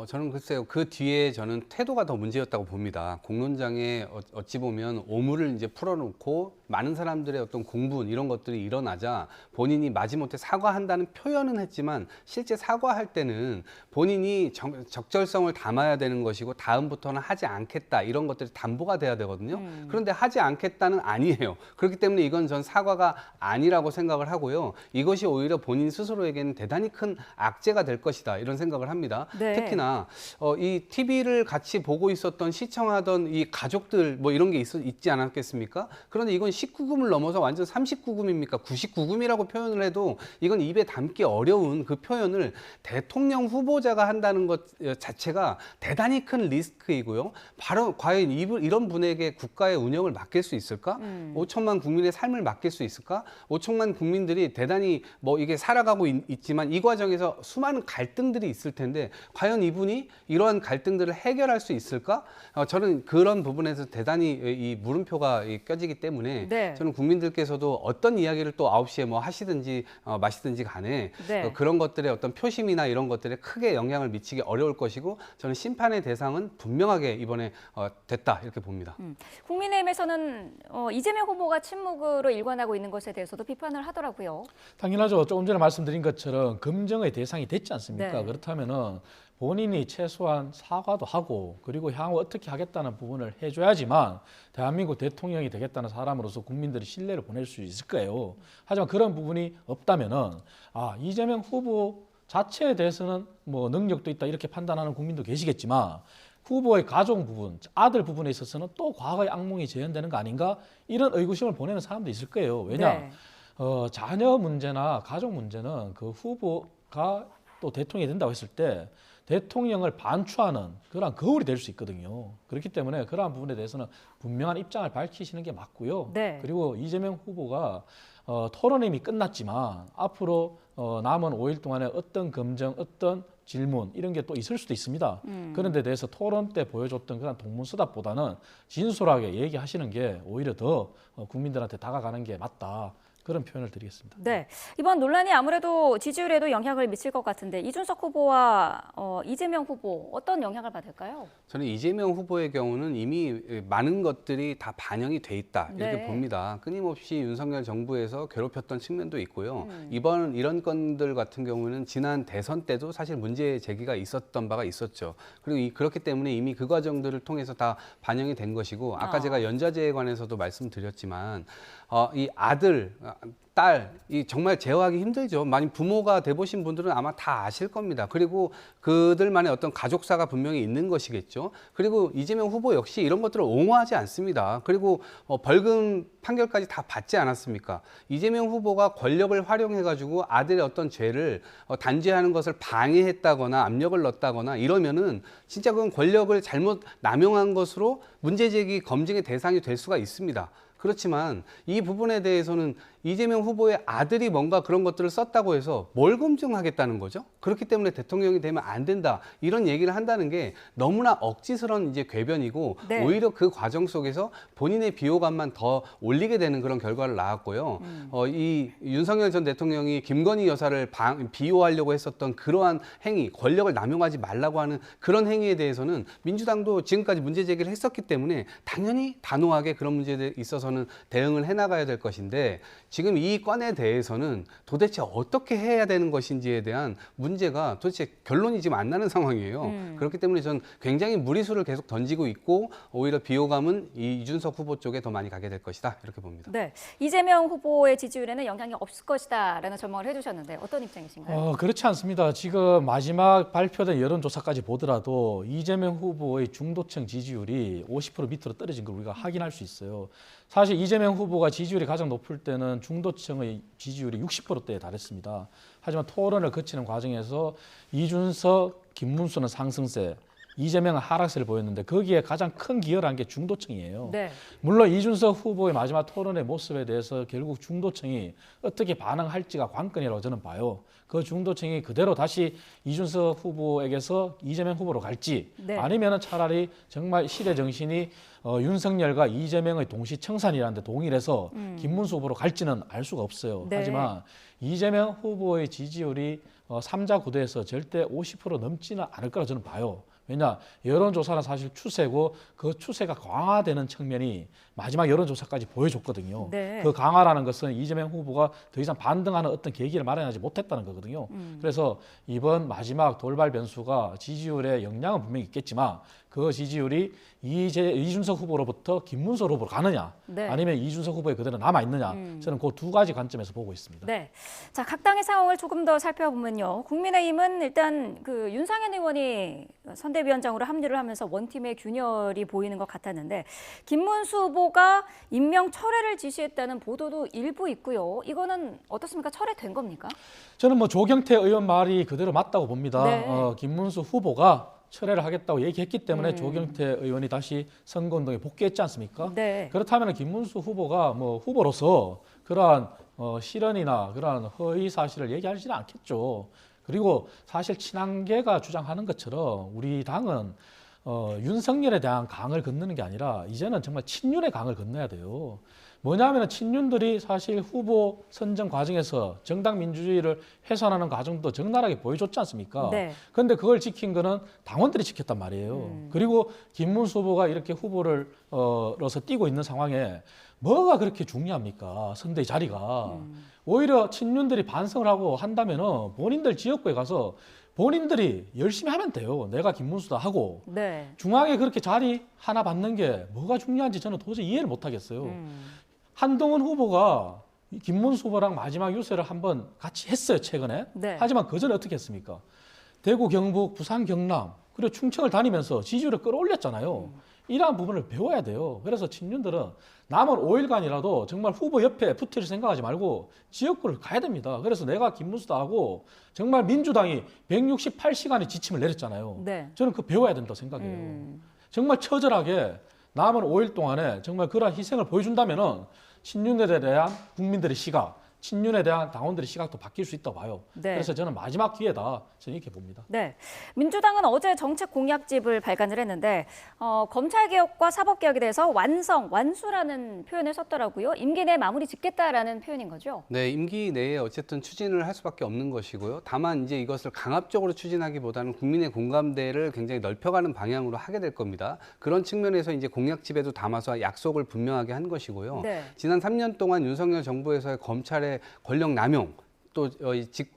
저는 글쎄요. 그 뒤에 저는 태도가 더 문제였다고 봅니다. 공론장에 어찌 보면 오물을 이제 풀어놓고 많은 사람들의 어떤 공분 이런 것들이 일어나자 본인이 마지못해 사과한다는 표현은 했지만 실제 사과할 때는 본인이 적절성을 담아야 되는 것이고 다음부터는 하지 않겠다 이런 것들이 담보가 돼야 되거든요. 그런데 하지 않겠다는 아니에요. 그렇기 때문에 이건 전 사과가 아니라고 생각을 하고요. 이것이 오히려 본인 스스로에게는 대단히 큰 악재가 될 것이다 이런 생각을 합니다. 네. 특히나 이 TV를 같이 보고 있었던 시청하던 이 가족들 뭐 이런 게 있지 않았겠습니까? 그런데 이건 19금을 넘어서 완전 39금입니까? 99금이라고 표현을 해도 이건 입에 담기 어려운 그 표현을 대통령 후보자가 한다는 것 자체가 대단히 큰 리스크이고요. 바로 과연 이런 분에게 국가의 운영을 맡길 수 있을까? 5천만 국민의 삶을 맡길 수 있을까? 5천만 국민들이 대단히 뭐 이게 살아가고 있지만 이 과정에서 수많은 갈등들이 있을 텐데 과연 이분이 이러한 갈등들을 해결할 수 있을까? 저는 그런 부분에서 대단히 이 물음표가 껴지기 때문에 네. 저는 국민들께서도 어떤 이야기를 또 9시에 뭐 하시든지 마시든지 간에 네. 그런 것들의 어떤 표심이나 이런 것들에 크게 영향을 미치기 어려울 것이고 저는 심판의 대상은 분명하게 이번에 됐다 이렇게 봅니다. 국민의힘에서는 이재명 후보가 침묵으로 일관하고 있는 것에 대해서도 비판을 하더라고요. 당연하죠. 조금 전에 말씀드린 것처럼 검증의 대상이 됐지 않습니까? 네. 그렇다면은 본인이 최소한 사과도 하고 그리고 향후 어떻게 하겠다는 부분을 해줘야지만 대한민국 대통령이 되겠다는 사람으로서 국민들이 신뢰를 보낼 수 있을 거예요. 하지만 그런 부분이 없다면은 이재명 후보 자체에 대해서는 뭐 능력도 있다 이렇게 판단하는 국민도 계시겠지만 후보의 가족 부분, 아들 부분에 있어서는 또 과거의 악몽이 재현되는 거 아닌가 이런 의구심을 보내는 사람도 있을 거예요. 왜냐? 네. 자녀 문제나 가족 문제는 그 후보가 또 대통령이 된다고 했을 때 대통령을 반추하는 그러한 거울이 될 수 있거든요. 그렇기 때문에 그러한 부분에 대해서는 분명한 입장을 밝히시는 게 맞고요. 네. 그리고 이재명 후보가 토론이 이미 끝났지만 앞으로 남은 5일 동안에 어떤 검증, 어떤 질문 이런 게 또 있을 수도 있습니다. 그런 데 대해서 토론 때 보여줬던 그런 동문서답보다는 진솔하게 얘기하시는 게 오히려 더 국민들한테 다가가는 게 맞다. 그런 표현을 드리겠습니다. 네, 이번 논란이 아무래도 지지율에도 영향을 미칠 것 같은데 이준석 후보와 이재명 후보 어떤 영향을 받을까요? 저는 이재명 후보의 경우는 이미 많은 것들이 다 반영이 돼 있다 이렇게 네. 봅니다. 끊임없이 윤석열 정부에서 괴롭혔던 측면도 있고요. 이번 이런 건들 같은 경우는 지난 대선 때도 사실 문제 제기가 있었던 바가 있었죠. 그리고 그렇기 때문에 이미 그 과정들을 통해서 다 반영이 된 것이고 아까 제가 연좌제에 관해서도 말씀드렸지만 이 아들, 딸, 이 정말 제어하기 힘들죠. 많이 부모가 돼보신 분들은 아마 다 아실 겁니다. 그리고 그들만의 어떤 가족사가 분명히 있는 것이겠죠. 그리고 이재명 후보 역시 이런 것들을 옹호하지 않습니다. 그리고 벌금 판결까지 다 받지 않았습니까? 이재명 후보가 권력을 활용해가지고 아들의 어떤 죄를 단죄하는 것을 방해했다거나 압력을 넣었다거나 이러면은 진짜 그건 권력을 잘못 남용한 것으로 문제제기 검증의 대상이 될 수가 있습니다. 그렇지만 이 부분에 대해서는 이재명 후보의 아들이 뭔가 그런 것들을 썼다고 해서 뭘 검증하겠다는 거죠? 그렇기 때문에 대통령이 되면 안 된다. 이런 얘기를 한다는 게 너무나 억지스러운 이제 궤변이고 네. 오히려 그 과정 속에서 본인의 비호감만 더 올리게 되는 그런 결과를 낳았고요. 이 윤석열 전 대통령이 김건희 여사를 비호하려고 했었던 그러한 행위, 권력을 남용하지 말라고 하는 그런 행위에 대해서는 민주당도 지금까지 문제 제기를 했었기 때문에 당연히 단호하게 그런 문제에 있어서는 대응을 해나가야 될 것인데 지금 이 건에 대해서는 도대체 어떻게 해야 되는 것인지에 대한 문제가 도대체 결론이 지금 안 나는 상황이에요. 그렇기 때문에 저는 굉장히 무리수를 계속 던지고 있고 오히려 비호감은 이준석 후보 쪽에 더 많이 가게 될 것이다 이렇게 봅니다. 네, 이재명 후보의 지지율에는 영향이 없을 것이다라는 전망을 해주셨는데 어떤 입장이신가요? 그렇지 않습니다. 지금 마지막 발표된 여론조사까지 보더라도 이재명 후보의 중도층 지지율이 50% 밑으로 떨어진 걸 우리가 확인할 수 있어요. 사실 이재명 후보가 지지율이 가장 높을 때는 중도층의 지지율이 60%대에 달했습니다. 하지만 토론을 거치는 과정에서 이준석, 김문수는 상승세, 이재명은 하락세를 보였는데 거기에 가장 큰 기여를 한 게 중도층이에요. 네. 물론 이준석 후보의 마지막 토론의 모습에 대해서 결국 중도층이 어떻게 반응할지가 관건이라고 저는 봐요. 그 중도층이 그대로 다시 이준석 후보에게서 이재명 후보로 갈지 네. 아니면 차라리 정말 시대 정신이 윤석열과 이재명의 동시 청산이라는 데 동일해서 김문수 후보로 갈지는 알 수가 없어요. 네. 하지만 이재명 후보의 지지율이 3자 구도에서 절대 50% 넘지는 않을 거라 저는 봐요. 왜냐, 여론조사는 사실 추세고 그 추세가 강화되는 측면이 마지막 여론조사까지 보여줬거든요. 네. 그 강화라는 것은 이재명 후보가 더 이상 반등하는 어떤 계기를 마련하지 못했다는 거거든요. 그래서 이번 마지막 돌발 변수가 지지율에 영향은 분명히 있겠지만 그 지지율이 이준석 후보로부터 김문수 후보로 가느냐 네. 아니면 이준석 후보에 그대로 남아있느냐 저는 그 두 가지 관점에서 보고 있습니다. 네. 자, 각 당의 상황을 조금 더 살펴보면요. 국민의힘은 일단 그 윤상현 의원이 선대위원장으로 합류를 하면서 원팀의 균열이 보이는 것 같았는데 김문수 후보가 임명 철회를 지시했다는 보도도 일부 있고요. 이거는 어떻습니까? 철회된 겁니까? 저는 뭐 조경태 의원 말이 그대로 맞다고 봅니다. 네. 김문수 후보가 철회를 하겠다고 얘기했기 때문에 조경태 의원이 다시 선거운동에 복귀했지 않습니까? 네. 그렇다면 김문수 후보가 뭐 후보로서 그러한 실언이나 그러한 허위 사실을 얘기하지는 않겠죠. 그리고 사실 친한계가 주장하는 것처럼 우리 당은 윤석열에 대한 강을 건너는 게 아니라 이제는 정말 친윤의 강을 건너야 돼요. 뭐냐면 친윤들이 사실 후보 선정 과정에서 정당 민주주의를 훼손하는 과정도 적나라하게 보여줬지 않습니까? 네. 그런데 그걸 지킨 거는 당원들이 지켰단 말이에요. 그리고 김문수 후보가 이렇게 후보로서 뛰고 있는 상황에 뭐가 그렇게 중요합니까? 선대의 자리가. 오히려 친윤들이 반성을 하고 한다면 본인들 지역구에 가서 본인들이 열심히 하면 돼요. 내가 김문수다 하고. 네. 중앙에 그렇게 자리 하나 받는 게 뭐가 중요한지 저는 도저히 이해를 못 하겠어요. 한동훈 후보가 김문수 후보랑 마지막 유세를 한번 같이 했어요, 최근에. 네. 하지만 그 전에 어떻게 했습니까? 대구, 경북, 부산, 경남, 그리고 충청을 다니면서 지지율을 끌어올렸잖아요. 이러한 부분을 배워야 돼요. 그래서 친윤들은 남은 5일간이라도 정말 후보 옆에 붙을 생각하지 말고 지역구를 가야 됩니다. 그래서 내가 김문수도 하고 정말 민주당이 168시간의 지침을 내렸잖아요. 네. 저는 그거 배워야 된다고 생각해요. 정말 처절하게 남은 5일 동안에 정말 그러한 희생을 보여준다면은 친윤에 대한 국민들의 시각, 친윤에 대한 당원들의 시각도 바뀔 수 있다고 봐요. 네. 그래서 저는 마지막 기회다, 저는 이렇게 봅니다. 네, 민주당은 어제 정책 공약집을 발간을 했는데 검찰개혁과 사법개혁에 대해서 완수라는 표현을 썼더라고요. 임기 내에 마무리 짓겠다라는 표현인 거죠? 네, 임기 내에 어쨌든 추진을 할 수밖에 없는 것이고요. 다만 이제 이것을 강압적으로 추진하기보다는 국민의 공감대를 굉장히 넓혀가는 방향으로 하게 될 겁니다. 그런 측면에서 이제 공약집에도 담아서 약속을 분명하게 한 것이고요. 네. 지난 3년 동안 윤석열 정부에서의 검찰의 권력 남용, 또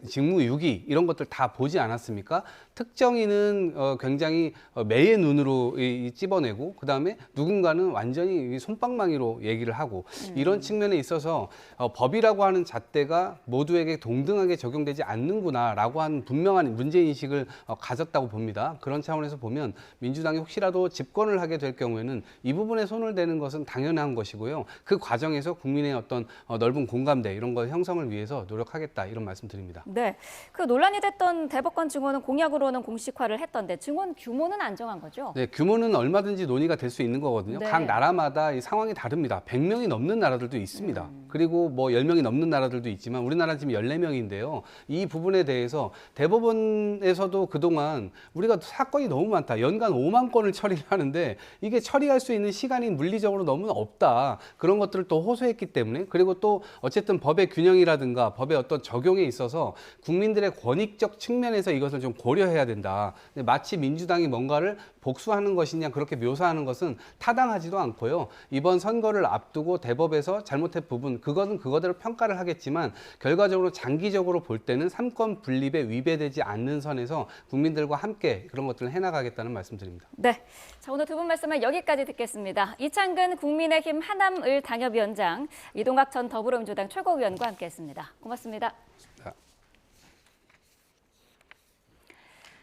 직무유기 이런 것들 다 보지 않았습니까? 특정인은 굉장히 매의 눈으로 찝어내고 그다음에 누군가는 완전히 솜방망이로 얘기를 하고 이런 측면에 있어서 법이라고 하는 잣대가 모두에게 동등하게 적용되지 않는구나라고 하는 분명한 문제인식을 가졌다고 봅니다. 그런 차원에서 보면 민주당이 혹시라도 집권을 하게 될 경우에는 이 부분에 손을 대는 것은 당연한 것이고요. 그 과정에서 국민의 어떤 넓은 공감대 이런 걸 형성을 위해서 노력하겠다 이런 말씀 드립니다. 네, 그 논란이 됐던 대법관 증원은 공약으로는 공식화를 했던데 증원 규모는 안 정한 거죠? 네, 규모는 얼마든지 논의가 될 수 있는 거거든요. 네. 각 나라마다 이 상황이 다릅니다. 100명이 넘는 나라들도 있습니다. 그리고 뭐 10명이 넘는 나라들도 있지만 우리나라 지금 14명인데요. 이 부분에 대해서 대법원에서도 그동안 우리가 사건이 너무 많다. 연간 5만 건을 처리를 하는데 이게 처리할 수 있는 시간이 물리적으로 너무 없다. 그런 것들을 또 호소했기 때문에 그리고 또 어쨌든 법의 균형이라든가 법의 어떤 적용에 있어서 국민들의 권익적 측면에서 이것을 좀 고려해야 된다. 근데 마치 민주당이 뭔가를 복수하는 것이냐 그렇게 묘사하는 것은 타당하지도 않고요. 이번 선거를 앞두고 대법에서 잘못한 부분 그것은 그거대로 평가를 하겠지만 결과적으로 장기적으로 볼 때는 삼권 분립에 위배되지 않는 선에서 국민들과 함께 그런 것들을 해나가겠다는 말씀드립니다. 네, 자 오늘 두 분 말씀을 여기까지 듣겠습니다. 이창근 국민의힘 하남을 당협위원장, 이동학 전 더불어민주당 최고위원과 함께했습니다. 고맙습니다.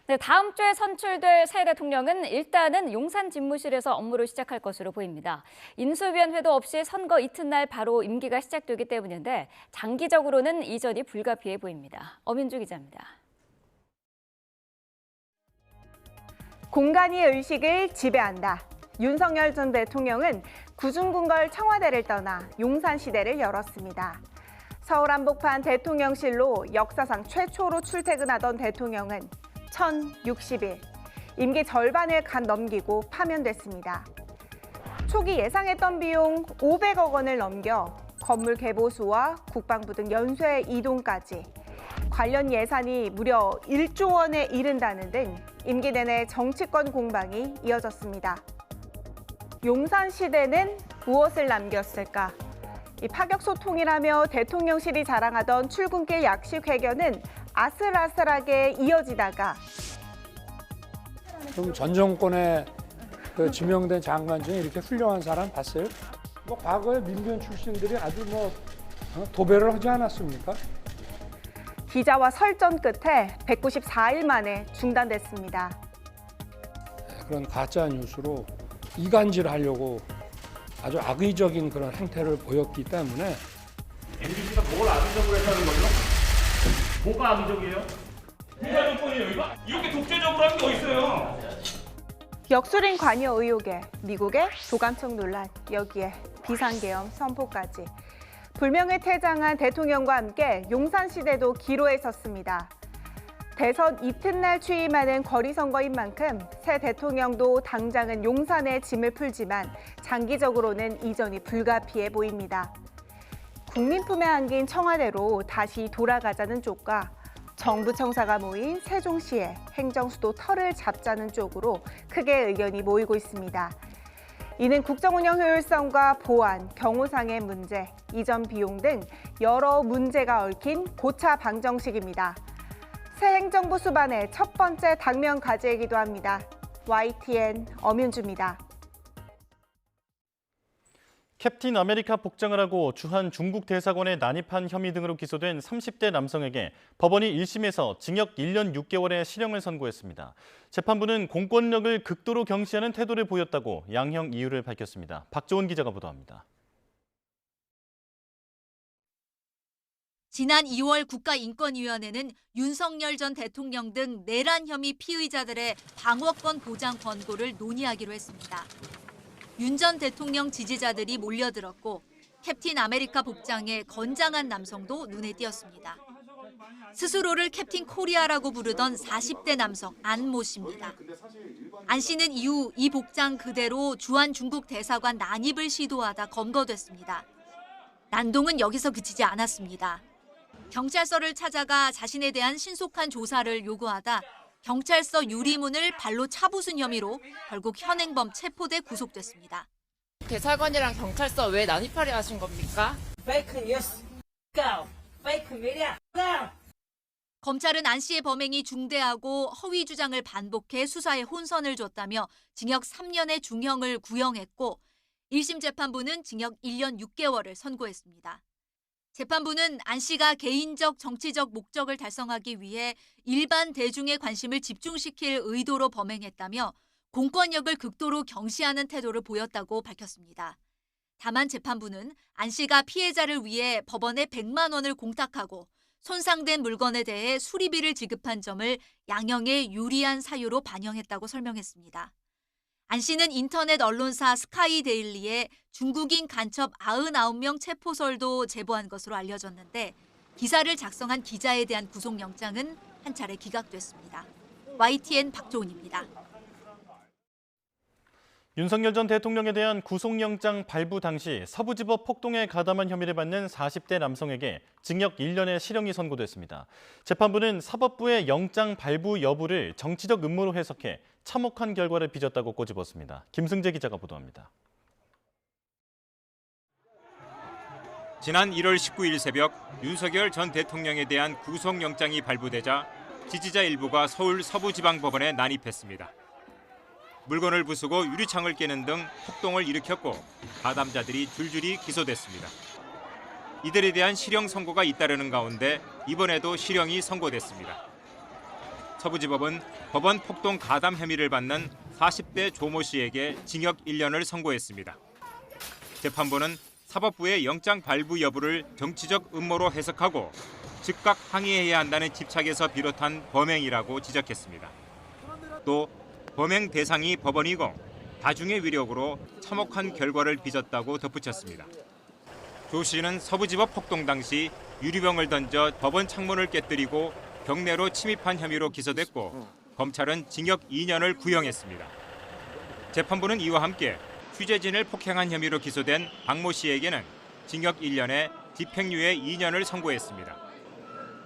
네, 다음 주에 선출될 새 대통령은 일단은 용산 집무실에서 업무를 시작할 것으로 보입니다. 인수위원회도 없이 선거 이튿날 바로 임기가 시작되기 때문인데 장기적으로는 이전이 불가피해 보입니다. 엄인주 기자입니다. 공간이 의식을 지배한다. 윤석열 전 대통령은 구중궁궐 청와대를 떠나 용산시대를 열었습니다. 서울 한복판 대통령실로 역사상 최초로 출퇴근하던 대통령은 1060일, 임기 절반을 간 넘기고 파면됐습니다. 초기 예상했던 비용 500억 원을 넘겨 건물 개보수와 국방부 등 연쇄 이동까지 관련 예산이 무려 1조 원에 이른다는 등 임기 내내 정치권 공방이 이어졌습니다. 용산 시대는 무엇을 남겼을까? 이 파격 소통이라며 대통령실이 자랑하던 출근길 약식 회견은 아슬아슬하게 이어지다가 그럼 전 정권에 그 지명된 장관 중에 이렇게 훌륭한 사람 봤어요? 뭐 과거에 민변 출신들이 아주 뭐 도배를 하지 않았습니까? 기자와 설전 끝에 194일 만에 중단됐습니다. 그런 가짜 뉴스로 이간질을 하려고 아주 악의적인 그런 행태를 보였기 때문에 MBC가 뭘 악의적으로 했다는 거죠? 뭐가 악의적이에요? 누가 정권이에요 이거? 이렇게 독재적으로 하는 게 어딨어요? 역술인 관여 의혹에 미국의 도감청 논란, 여기에 비상계엄 선포까지. 불명예 퇴장한 대통령과 함께 용산시대도 기로에 섰습니다. 대선 이튿날 취임하는 거리선거인 만큼 새 대통령도 당장은 용산에 짐을 풀지만 장기적으로는 이전이 불가피해 보입니다. 국민 품에 안긴 청와대로 다시 돌아가자는 쪽과 정부 청사가 모인 세종시에 행정수도 털을 잡자는 쪽으로 크게 의견이 모이고 있습니다. 이는 국정운영 효율성과 보안, 경호상의 문제, 이전 비용 등 여러 문제가 얽힌 고차 방정식입니다. 새 행정부 수반의 첫 번째 당면 과제이기도 합니다. YTN 엄윤주입니다. 캡틴 아메리카 복장을 하고 주한 중국 대사관에 난입한 혐의 등으로 기소된 30대 남성에게 법원이 1심에서 징역 1년 6개월의 실형을 선고했습니다. 재판부는 공권력을 극도로 경시하는 태도를 보였다고 양형 이유를 밝혔습니다. 박조은 기자가 보도합니다. 지난 2월 국가인권위원회는 윤석열 전 대통령 등 내란 혐의 피의자들의 방어권 보장 권고를 논의하기로 했습니다. 윤 전 대통령 지지자들이 몰려들었고 캡틴 아메리카 복장의 건장한 남성도 눈에 띄었습니다. 스스로를 캡틴 코리아라고 부르던 40대 남성 안모 씨입니다. 안 씨는 이후 이 복장 그대로 주한 중국 대사관 난입을 시도하다 검거됐습니다. 난동은 여기서 그치지 않았습니다. 경찰서를 찾아가 자신에 대한 신속한 조사를 요구하다 경찰서 유리문을 발로 차부순 혐의로 결국 현행범 체포돼 구속됐습니다. 대사관이랑 경찰서 왜 난입하려 하신 겁니까? 페이크 뉴스, 페이크 미디어. 검찰은 안 씨의 범행이 중대하고 허위 주장을 반복해 수사에 혼선을 줬다며 징역 3년의 중형을 구형했고 1심 재판부는 징역 1년 6개월을 선고했습니다. 재판부는 안 씨가 개인적 정치적 목적을 달성하기 위해 일반 대중의 관심을 집중시킬 의도로 범행했다며 공권력을 극도로 경시하는 태도를 보였다고 밝혔습니다. 다만 재판부는 안 씨가 피해자를 위해 법원에 100만 원을 공탁하고 손상된 물건에 대해 수리비를 지급한 점을 양형에 유리한 사유로 반영했다고 설명했습니다. 안 씨는 인터넷 언론사 스카이데일리에 중국인 간첩 99명 체포설도 제보한 것으로 알려졌는데 기사를 작성한 기자에 대한 구속영장은 한 차례 기각됐습니다. YTN 박조은입니다. 윤석열 전 대통령에 대한 구속영장 발부 당시 서부지법 폭동에 가담한 혐의를 받는 40대 남성에게 징역 1년의 실형이 선고됐습니다. 재판부는 사법부의 영장 발부 여부를 정치적 음모로 해석해 참혹한 결과를 빚었다고 꼬집었습니다. 김승재 기자가 보도합니다. 지난 1월 19일 새벽 윤석열 전 대통령에 대한 구속영장이 발부되자 지지자 일부가 서울 서부지방법원에 난입했습니다. 물건을 부수고 유리창을 깨는 등 폭동을 일으켰고 가담자들이 줄줄이 기소됐습니다. 이들에 대한 실형 선고가 잇따르는 가운데 이번에도 실형이 선고됐습니다. 서부지법은 법원 폭동 가담 혐의를 받는 40대 조모 씨에게 징역 1년을 선고했습니다. 재판부는 사법부의 영장 발부 여부를 정치적 음모로 해석하고 즉각 항의해야 한다는 집착에서 비롯한 범행이라고 지적했습니다. 또 범행 대상이 법원이고 다중의 위력으로 참혹한 결과를 빚었다고 덧붙였습니다. 조 씨는 서부지법 폭동 당시 유리병을 던져 법원 창문을 깨뜨리고 경내로 침입한 혐의로 기소됐고 검찰은 징역 2년을 구형했습니다. 재판부는 이와 함께 취재진을 폭행한 혐의로 기소된 박모 씨에게는 징역 1년에 집행유예 2년을 선고했습니다.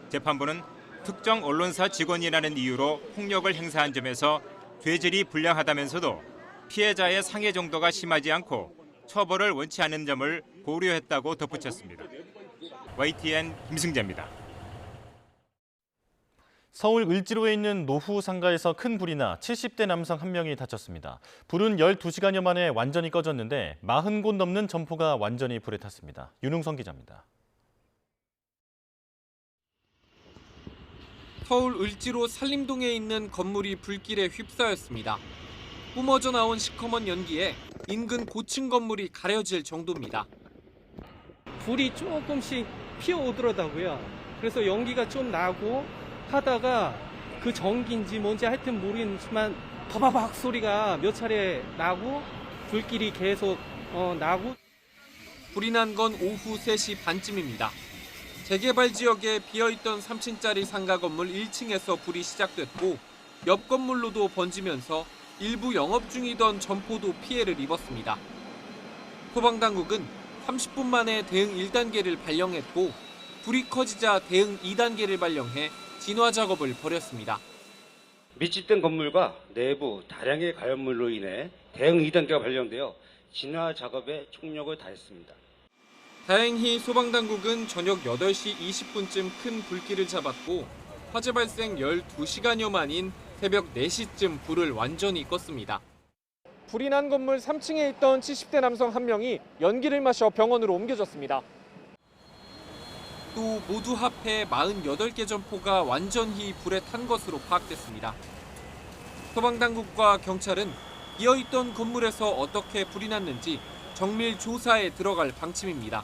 재판부는 특정 언론사 직원이라는 이유로 폭력을 행사한 점에서 죄질이 불량하다면서도 피해자의 상해 정도가 심하지 않고 처벌을 원치 않는 점을 고려했다고 덧붙였습니다. YTN 김승재입니다. 서울 을지로에 있는 노후 상가에서 큰 불이 나 70대 남성 1명이 다쳤습니다. 불은 12시간여 만에 완전히 꺼졌는데 40곳 넘는 점포가 완전히 불에 탔습니다. 윤웅성 기자입니다. 서울 을지로 산림동에 있는 건물이 불길에 휩싸였습니다. 뿜어져 나온 시커먼 연기에 인근 고층 건물이 가려질 정도입니다. 불이 조금씩 피어오더라고요. 그래서 연기가 좀 나고 하다가 그 전기인지 뭔지 하여튼 모르겠지만 바바박 소리가 몇 차례 나고 불길이 계속 나고. 불이 난 건 오후 3시 반쯤입니다. 재개발 지역에 비어있던 3층짜리 상가 건물 1층에서 불이 시작됐고 옆 건물로도 번지면서 일부 영업 중이던 점포도 피해를 입었습니다. 소방당국은 30분 만에 대응 1단계를 발령했고 불이 커지자 대응 2단계를 발령해 진화 작업을 벌였습니다. 밀집된 건물과 내부 다량의 가연물로 인해 대응 2단계가 발령되어 진화 작업에 총력을 다했습니다. 다행히 소방당국은 저녁 8시 20분쯤 큰 불길을 잡았고 화재 발생 12시간여 만인 새벽 4시쯤 불을 완전히 껐습니다. 불이 난 건물 3층에 있던 70대 남성 1명이 연기를 마셔 병원으로 옮겨졌습니다. 또 모두 합해 48개 점포가 완전히 불에 탄 것으로 파악됐습니다. 소방당국과 경찰은 비어있던 건물에서 어떻게 불이 났는지 정밀 조사에 들어갈 방침입니다.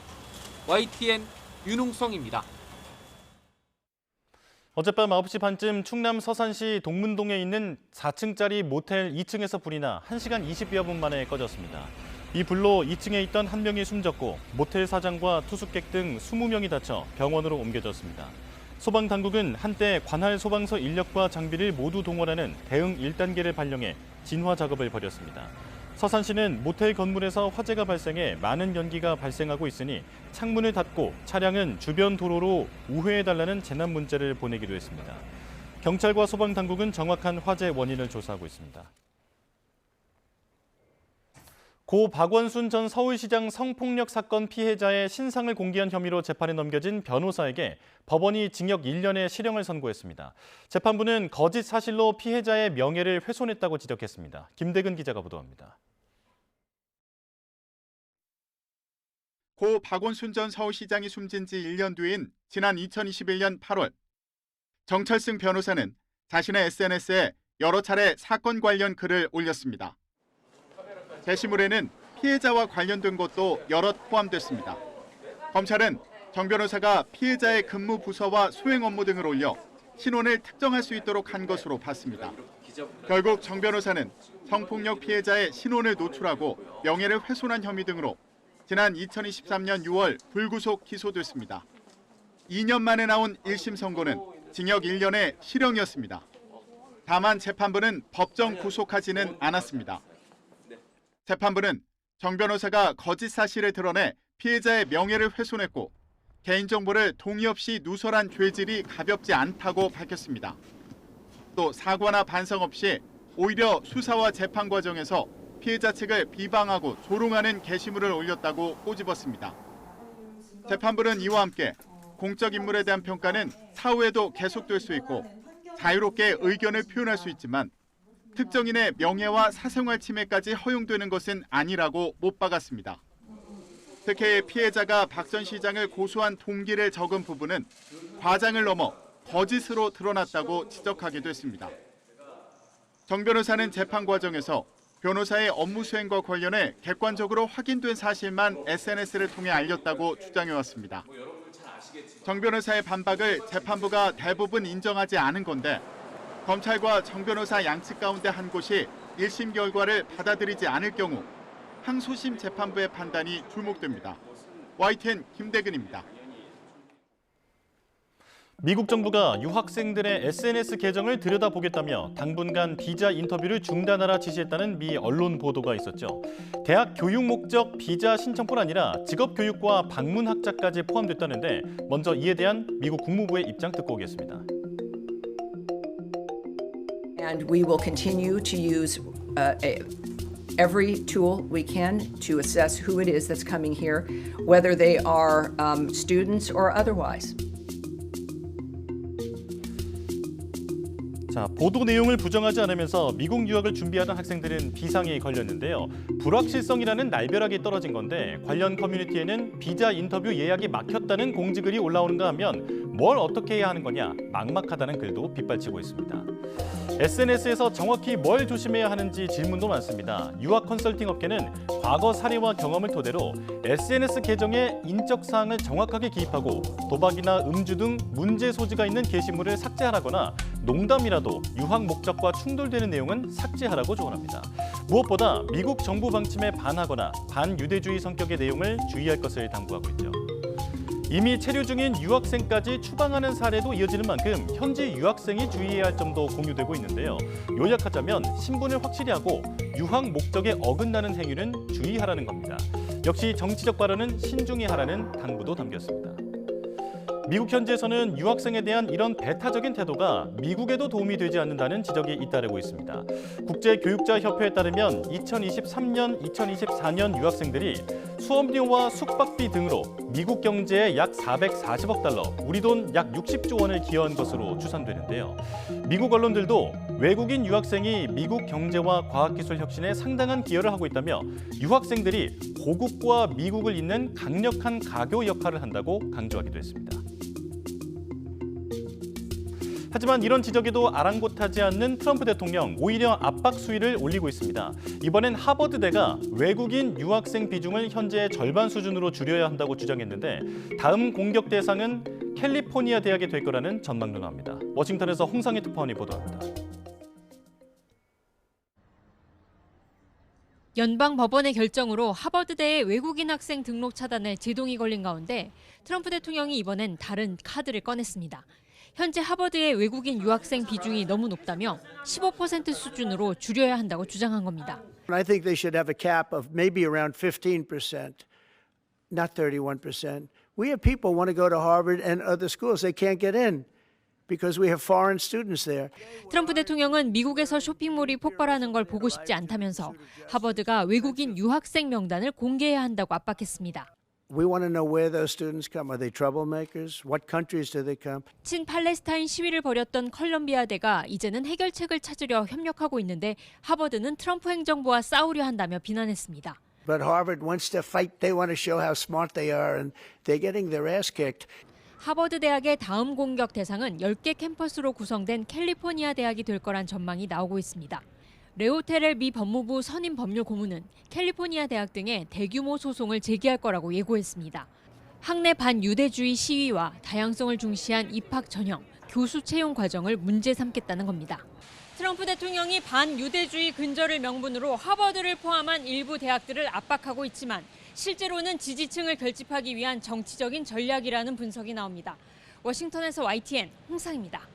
YTN 윤홍성입니다. 어젯밤 9시 반쯤 충남 서산시 동문동에 있는 4층짜리 모텔 2층에서 불이 나 1시간 20여 분 만에 꺼졌습니다. 이 불로 2층에 있던 1명이 숨졌고 모텔 사장과 투숙객 등 20명이 다쳐 병원으로 옮겨졌습니다. 소방당국은 한때 관할 소방서 인력과 장비를 모두 동원하는 대응 1단계를 발령해 진화 작업을 벌였습니다. 서산시는 모텔 건물에서 화재가 발생해 많은 연기가 발생하고 있으니 창문을 닫고 차량은 주변 도로로 우회해달라는 재난 문자를 보내기로 했습니다. 경찰과 소방당국은 정확한 화재 원인을 조사하고 있습니다. 고 박원순 전 서울시장 성폭력 사건 피해자의 신상을 공개한 혐의로 재판에 넘겨진 변호사에게 법원이 징역 1년의 실형을 선고했습니다. 재판부는 거짓 사실로 피해자의 명예를 훼손했다고 지적했습니다. 김대근 기자가 보도합니다. 고 박원순 전 서울시장이 숨진 지 1년 뒤인 지난 2021년 8월 정철승 변호사는 자신의 SNS에 여러 차례 사건 관련 글을 올렸습니다. 게시물에는 피해자와 관련된 것도 여럿 포함됐습니다. 검찰은 정 변호사가 피해자의 근무 부서와 수행 업무 등을 올려 신원을 특정할 수 있도록 한 것으로 봤습니다. 결국 정 변호사는 성폭력 피해자의 신원을 노출하고 명예를 훼손한 혐의 등으로 지난 2023년 6월 불구속 기소됐습니다. 2년 만에 나온 1심 선고는 징역 1년의 실형이었습니다. 다만 재판부는 법정 구속하지는 않았습니다. 재판부는 정 변호사가 거짓 사실을 드러내 피해자의 명예를 훼손했고 개인정보를 동의 없이 누설한 죄질이 가볍지 않다고 밝혔습니다. 또 사과나 반성 없이 오히려 수사와 재판 과정에서 피해자 측을 비방하고 조롱하는 게시물을 올렸다고 꼬집었습니다. 재판부는 이와 함께 공적 인물에 대한 평가는 사후에도 계속될 수 있고 자유롭게 의견을 표현할 수 있지만 특정인의 명예와 사생활 침해까지 허용되는 것은 아니라고 못 박았습니다. 특히 피해자가 박 전 시장을 고소한 동기를 적은 부분은 과장을 넘어 거짓으로 드러났다고 지적하기도 했습니다. 정 변호사는 재판 과정에서 변호사의 업무 수행과 관련해 객관적으로 확인된 사실만 SNS를 통해 알렸다고 주장해왔습니다. 정 변호사의 반박을 재판부가 대부분 인정하지 않은 건데 검찰과 정 변호사 양측 가운데 한 곳이 1심 결과를 받아들이지 않을 경우 항소심 재판부의 판단이 주목됩니다. YTN 김대근입니다. 미국 정부가 유학생들의 SNS 계정을 들여다보겠다며 당분간 비자 인터뷰를 중단하라 지시했다는 미 언론 보도가 있었죠. 대학 교육 목적 비자 신청뿐 아니라 직업 교육과 방문 학자까지 포함됐다는데 먼저 이에 대한 미국 국무부의 입장 듣고 오겠습니다. And we will continue to use every tool we can to assess who it is that's coming here, whether they are students or otherwise. 자, 보도 내용을 부정하지 않으면서 미국 유학을 준비하던 학생들은 비상에 걸렸는데요. 불확실성이라는 날벼락이 떨어진 건데 관련 커뮤니티에는 비자 인터뷰 예약이 막혔다는 공지글이 올라오는가 하면 뭘 어떻게 해야 하는 거냐 막막하다는 글도 빗발치고 있습니다. SNS에서 정확히 뭘 조심해야 하는지 질문도 많습니다. 유학 컨설팅 업계는 과거 사례와 경험을 토대로 SNS 계정에 인적 사항을 정확하게 기입하고 도박이나 음주 등 문제 소지가 있는 게시물을 삭제하라거나 농담이라도 유학 목적과 충돌되는 내용은 삭제하라고 조언합니다. 무엇보다 미국 정부 방침에 반하거나 반유대주의 성격의 내용을 주의할 것을 당부하고 있죠. 이미 체류 중인 유학생까지 추방하는 사례도 이어지는 만큼 현지 유학생이 주의해야 할 점도 공유되고 있는데요. 요약하자면 신분을 확실히 하고 유학 목적에 어긋나는 행위는 주의하라는 겁니다. 역시 정치적 발언은 신중히 하라는 당부도 담겼습니다. 미국 현지에서는 유학생에 대한 이런 배타적인 태도가 미국에도 도움이 되지 않는다는 지적이 잇따르고 있습니다. 국제교육자협회에 따르면 2023년, 2024년 유학생들이 수업료와 숙박비 등으로 미국 경제에 약 440억 달러, 우리 돈 약 60조 원을 기여한 것으로 추산되는데요. 미국 언론들도 외국인 유학생이 미국 경제와 과학기술 혁신에 상당한 기여를 하고 있다며 유학생들이 고국과 미국을 잇는 강력한 가교 역할을 한다고 강조하기도 했습니다. 하지만 이런 지적에도 아랑곳하지 않는 트럼프 대통령, 오히려 압박 수위를 올리고 있습니다. 이번엔 하버드대가 외국인 유학생 비중을 현재의 절반 수준으로 줄여야 한다고 주장했는데 다음 공격 대상은 캘리포니아 대학이 될 거라는 전망도 나옵니다. 워싱턴에서 홍상희 특파원이 보도합니다. 연방 법원의 결정으로 하버드대의 외국인 학생 등록 차단에 제동이 걸린 가운데 트럼프 대통령이 이번엔 다른 카드를 꺼냈습니다. 현재 하버드의 외국인 유학생 비중이 너무 높다며 15% 수준으로 줄여야 한다고 주장한 겁니다. I think they should have a cap of maybe around 15%, not 31%. We have people want to go to Harvard and other schools. They can't get in because we have foreign students there. 트럼프 대통령은 미국에서 쇼핑몰이 폭발하는 걸 보고 싶지 않다면서 하버드가 외국인 유학생 명단을 공개해야 한다고 압박했습니다. We want to know where those students come. Are they troublemakers? What countries do they come? 친팔레스타인 시위를 벌였던 컬럼비아대가 이제는 해결책을 찾으려 협력하고 있는데 하버드는 트럼프 행정부와 싸우려 한다며 비난했습니다. But Harvard wants to fight. They want to show how smart they are, and they're getting their ass kicked. 하버드 대학의 다음 공격 대상은 10개 캠퍼스로 구성된 캘리포니아 대학이 될 거란 전망이 나오고 있습니다. 레오 테렐 미 법무부 선임 법률 고문은 캘리포니아 대학 등에 대규모 소송을 제기할 거라고 예고했습니다. 학내 반유대주의 시위와 다양성을 중시한 입학 전형, 교수 채용 과정을 문제 삼겠다는 겁니다. 트럼프 대통령이 반유대주의 근절을 명분으로 하버드를 포함한 일부 대학들을 압박하고 있지만 실제로는 지지층을 결집하기 위한 정치적인 전략이라는 분석이 나옵니다. 워싱턴에서 YTN 홍상입니다.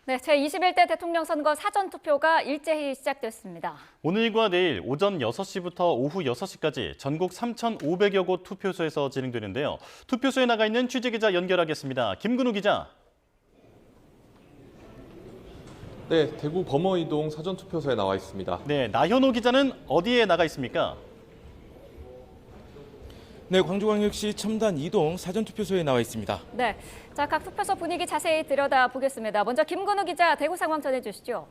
네, 제21대 대통령 선거 사전투표가 일제히 시작됐습니다. 오늘과 내일 오전 6시부터 오후 6시까지 전국 3,500여 곳 투표소에서 진행되는데요. 투표소에 나가 있는 취재기자 연결하겠습니다. 김근우 기자. 네, 대구 범어이동 사전투표소에 나와 있습니다. 네, 나현호 기자는 어디에 나가 있습니까? 네, 광주광역시 첨단 2동 사전투표소에 나와 있습니다. 네, 자, 각 투표소 분위기 자세히 들여다보겠습니다. 먼저 김근우 기자, 대구 상황 전해주시죠.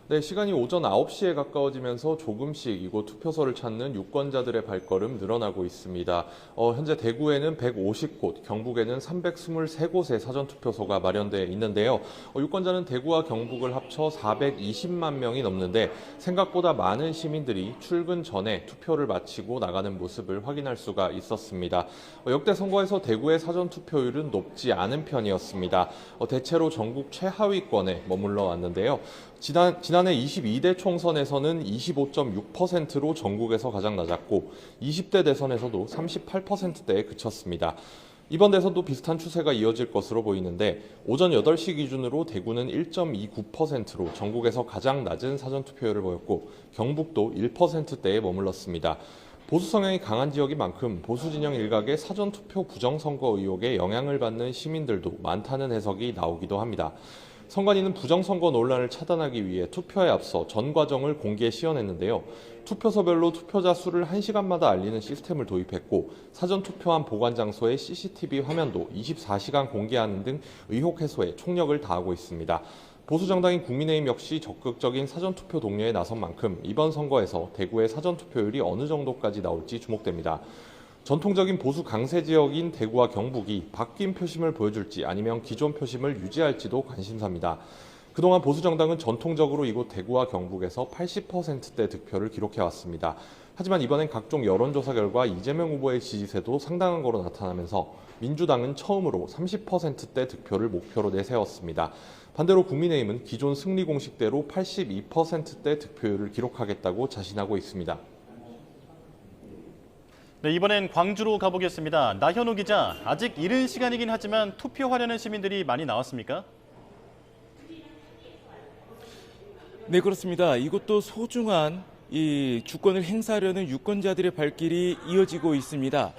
네, 시간이 오전 9시에 가까워지면서 조금씩 이곳 투표소를 찾는 유권자들의 발걸음 늘어나고 있습니다. 현재 대구에는 150곳, 경북에는 323곳의 사전투표소가 마련돼 있는데요. 유권자는 대구와 경북을 합쳐 420만 명이 넘는데 생각보다 많은 시민들이 출근 전에 투표를 마치고 나가는 모습을 확인할 수가 있었습니다. 역대 선거에서 대구의 사전투표율은 높지 않은 편이었습니다. 대체로 전국 최하위권에 머물러 왔는데요. 지난해 22대 총선에서는 25.6%로 전국에서 가장 낮았고 20대 대선에서도 38%대에 그쳤습니다. 이번 대선도 비슷한 추세가 이어질 것으로 보이는데 오전 8시 기준으로 대구는 1.29%로 전국에서 가장 낮은 사전투표율을 보였고 경북도 1%대에 머물렀습니다. 보수 성향이 강한 지역인 만큼 보수 진영 일각의 사전투표 부정선거 의혹에 영향을 받는 시민들도 많다는 해석이 나오기도 합니다. 선관위는 부정선거 논란을 차단하기 위해 투표에 앞서 전 과정을 공개 시연했는데요. 투표소별로 투표자 수를 1시간마다 알리는 시스템을 도입했고 사전투표한 보관 장소의 CCTV 화면도 24시간 공개하는 등 의혹 해소에 총력을 다하고 있습니다. 보수정당인 국민의힘 역시 적극적인 사전투표 독려에 나선 만큼 이번 선거에서 대구의 사전투표율이 어느 정도까지 나올지 주목됩니다. 전통적인 보수 강세 지역인 대구와 경북이 바뀐 표심을 보여줄지 아니면 기존 표심을 유지할지도 관심사입니다. 그동안 보수정당은 전통적으로 이곳 대구와 경북에서 80%대 득표를 기록해왔습니다. 하지만 이번엔 각종 여론조사 결과 이재명 후보의 지지세도 상당한 거로 나타나면서 민주당은 처음으로 30%대 득표를 목표로 내세웠습니다. 반대로 국민의힘은 기존 승리 공식대로 82%대 득표율을 기록하겠다고 자신하고 있습니다. 네, 이번엔 광주로 가보겠습니다. 나현우 기자, 아직 이른 시간이긴 하지만 투표하려는 시민들이 많이 나왔습니까? 네, 그렇습니다. 이것도 소중한 이 주권을 행사하려는 유권자들의 발길이 이어지고 있습니다.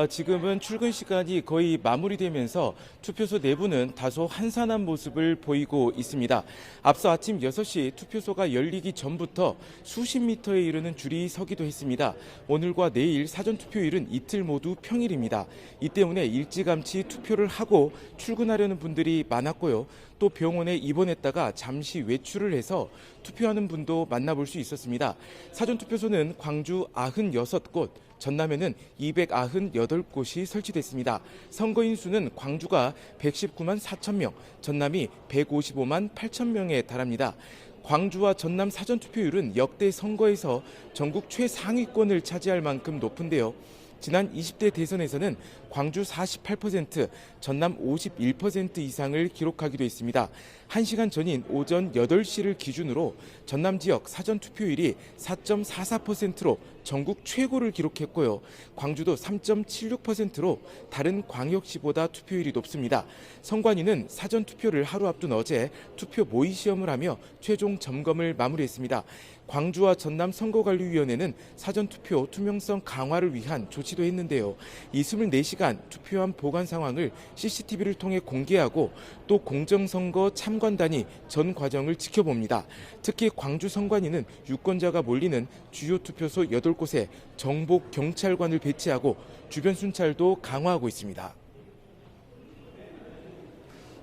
지금은 출근 시간이 거의 마무리되면서 투표소 내부는 다소 한산한 모습을 보이고 있습니다. 앞서 아침 6시 투표소가 열리기 전부터 수십 미터에 이르는 줄이 서기도 했습니다. 오늘과 내일 사전투표일은 이틀 모두 평일입니다. 이 때문에 일찌감치 투표를 하고 출근하려는 분들이 많았고요. 또 병원에 입원했다가 잠시 외출을 해서 투표하는 분도 만나볼 수 있었습니다. 사전투표소는 광주 96곳, 전남에는 298곳이 설치됐습니다. 선거인 수는 광주가 119만 4천 명, 전남이 155만 8천 명에 달합니다. 광주와 전남 사전투표율은 역대 선거에서 전국 최상위권을 차지할 만큼 높은데요. 지난 20대 대선에서는 광주 48%, 전남 51% 이상을 기록하기도 했습니다. 1시간 전인 오전 8시를 기준으로 전남 지역 사전투표율이 4.44%로 전국 최고를 기록했고요. 광주도 3.76%로 다른 광역시보다 투표율이 높습니다. 선관위는 사전투표를 하루 앞둔 어제 투표 모의 시험을 하며 최종 점검을 마무리했습니다. 광주와 전남 선거관리위원회는 사전투표 투명성 강화를 위한 조치도 했는데요. 이 24시간 투표함 보관 상황을 CCTV를 통해 공개하고 또 공정선거 참관단이 전 과정을 지켜봅니다. 특히 광주 선관위는 유권자가 몰리는 주요 투표소 8곳에 정복 경찰관을 배치하고 주변 순찰도 강화하고 있습니다.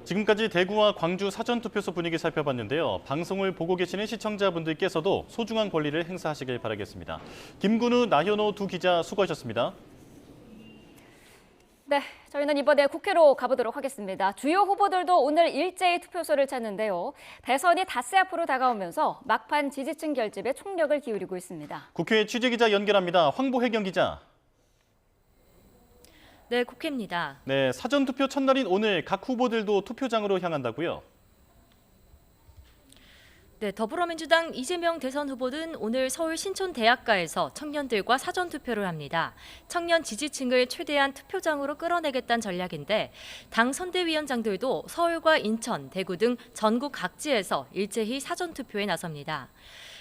지금까지 대구와 광주 사전투표소 분위기 살펴봤는데요. 방송을 보고 계시는 시청자분들께서도 소중한 권리를 행사하시길 바라겠습니다. 김근우, 나현호 두 기자 수고하셨습니다. 네, 저희는 이번에 국회로 가보도록 하겠습니다. 주요 후보들도 오늘 일제히 투표소를 찾는데요. 대선이 닷새 앞으로 다가오면서 막판 지지층 결집에 총력을 기울이고 있습니다. 국회 취재기자 연결합니다. 황보혜경 기자. 네, 국회입니다. 네, 사전투표 첫날인 오늘 각 후보들도 투표장으로 향한다고요? 네, 더불어민주당 이재명 대선 후보는 오늘 서울 신촌대학가에서 청년들과 사전투표를 합니다. 청년 지지층을 최대한 투표장으로 끌어내겠다는 전략인데 당 선대위원장들도 서울과 인천, 대구 등 전국 각지에서 일제히 사전투표에 나섭니다.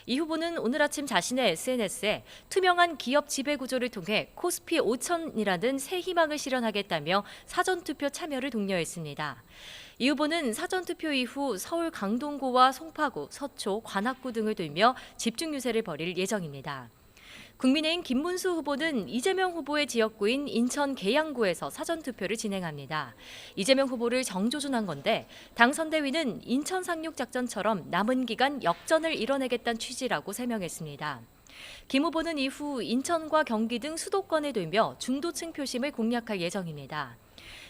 이 후보는 오늘 아침 자신의 SNS에 투명한 기업 지배 구조를 통해 코스피 5천이라는 새 희망을 실현하겠다며 사전투표 참여를 독려했습니다. 이 후보는 사전투표 이후 서울 강동구와 송파구, 서초, 관악구 등을 돌며 집중 유세를 벌일 예정입니다. 국민의힘 김문수 후보는 이재명 후보의 지역구인 인천 계양구에서 사전투표를 진행합니다. 이재명 후보를 정조준한 건데 당 선대위는 인천 상륙 작전처럼 남은 기간 역전을 이뤄내겠다는 취지라고 설명했습니다. 김 후보는 이후 인천과 경기 등 수도권을 돌며 중도층 표심을 공략할 예정입니다.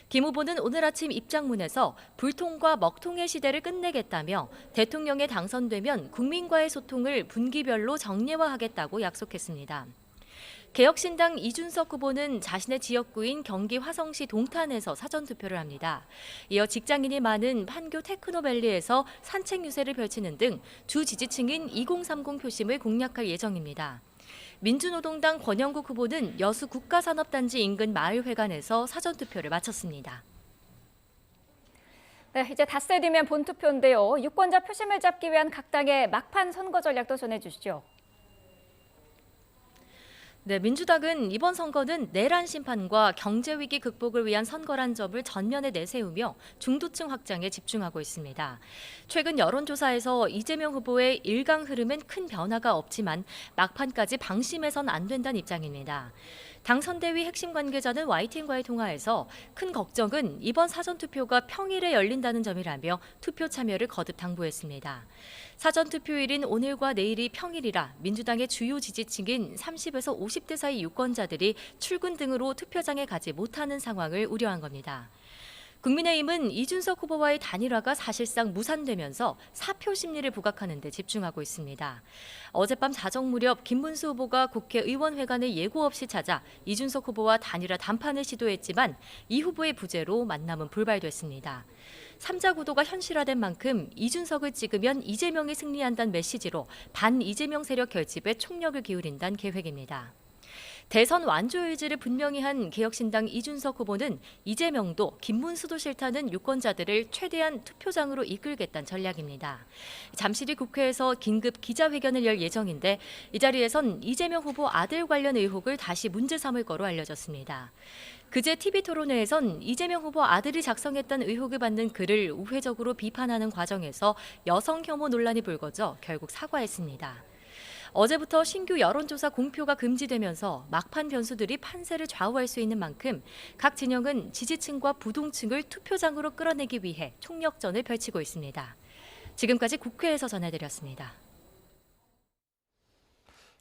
김 후보는 오늘 아침 입장문에서 불통과 먹통의 시대를 끝내겠다며 대통령에 당선되면 국민과의 소통을 분기별로 정례화하겠다고 약속했습니다. 개혁신당 이준석 후보는 자신의 지역구인 경기 화성시 동탄에서 사전투표를 합니다. 이어 직장인이 많은 판교 테크노밸리에서 산책 유세를 펼치는 등 주 지지층인 2030 표심을 공략할 예정입니다. 민주노동당 권영국 후보는 여수 국가산업단지 인근 마을회관에서 사전투표를 마쳤습니다. 네, 이제 닷새 뒤면 본투표인데요. 유권자 표심을 잡기 위한 각 당의 막판 선거 전략도 전해주시죠. 네, 민주당은 이번 선거는 내란 심판과 경제 위기 극복을 위한 선거란 점을 전면에 내세우며 중도층 확장에 집중하고 있습니다. 최근 여론조사에서 이재명 후보의 일강 흐름엔 큰 변화가 없지만 막판까지 방심해선 안 된다는 입장입니다. 당 선대위 핵심 관계자는 YTN과의 통화에서 큰 걱정은 이번 사전투표가 평일에 열린다는 점이라며 투표 참여를 거듭 당부했습니다. 사전투표일인 오늘과 내일이 평일이라 민주당의 주요 지지층인 30에서 50대 사이 유권자들이 출근 등으로 투표장에 가지 못하는 상황을 우려한 겁니다. 국민의힘은 이준석 후보와의 단일화가 사실상 무산되면서 사표 심리를 부각하는 데 집중하고 있습니다. 어젯밤 자정 무렵 김문수 후보가 국회의원회관을 예고 없이 찾아 이준석 후보와 단일화 담판을 시도했지만 이 후보의 부재로 만남은 불발됐습니다. 3자 구도가 현실화된 만큼 이준석을 찍으면 이재명이 승리한다는 메시지로 반 이재명 세력 결집에 총력을 기울인다는 계획입니다. 대선 완주 의지를 분명히 한 개혁신당 이준석 후보는 이재명도 김문수도 싫다는 유권자들을 최대한 투표장으로 이끌겠다는 전략입니다. 잠시 뒤 국회에서 긴급 기자회견을 열 예정인데 이 자리에선 이재명 후보 아들 관련 의혹을 다시 문제 삼을 거로 알려졌습니다. 그제 TV토론회에선 이재명 후보 아들이 작성했다는 의혹을 받는 글을 우회적으로 비판하는 과정에서 여성 혐오 논란이 불거져 결국 사과했습니다. 어제부터 신규 여론조사 공표가 금지되면서 막판 변수들이 판세를 좌우할 수 있는 만큼 각 진영은 지지층과 부동층을 투표장으로 끌어내기 위해 총력전을 펼치고 있습니다. 지금까지 국회에서 전해드렸습니다.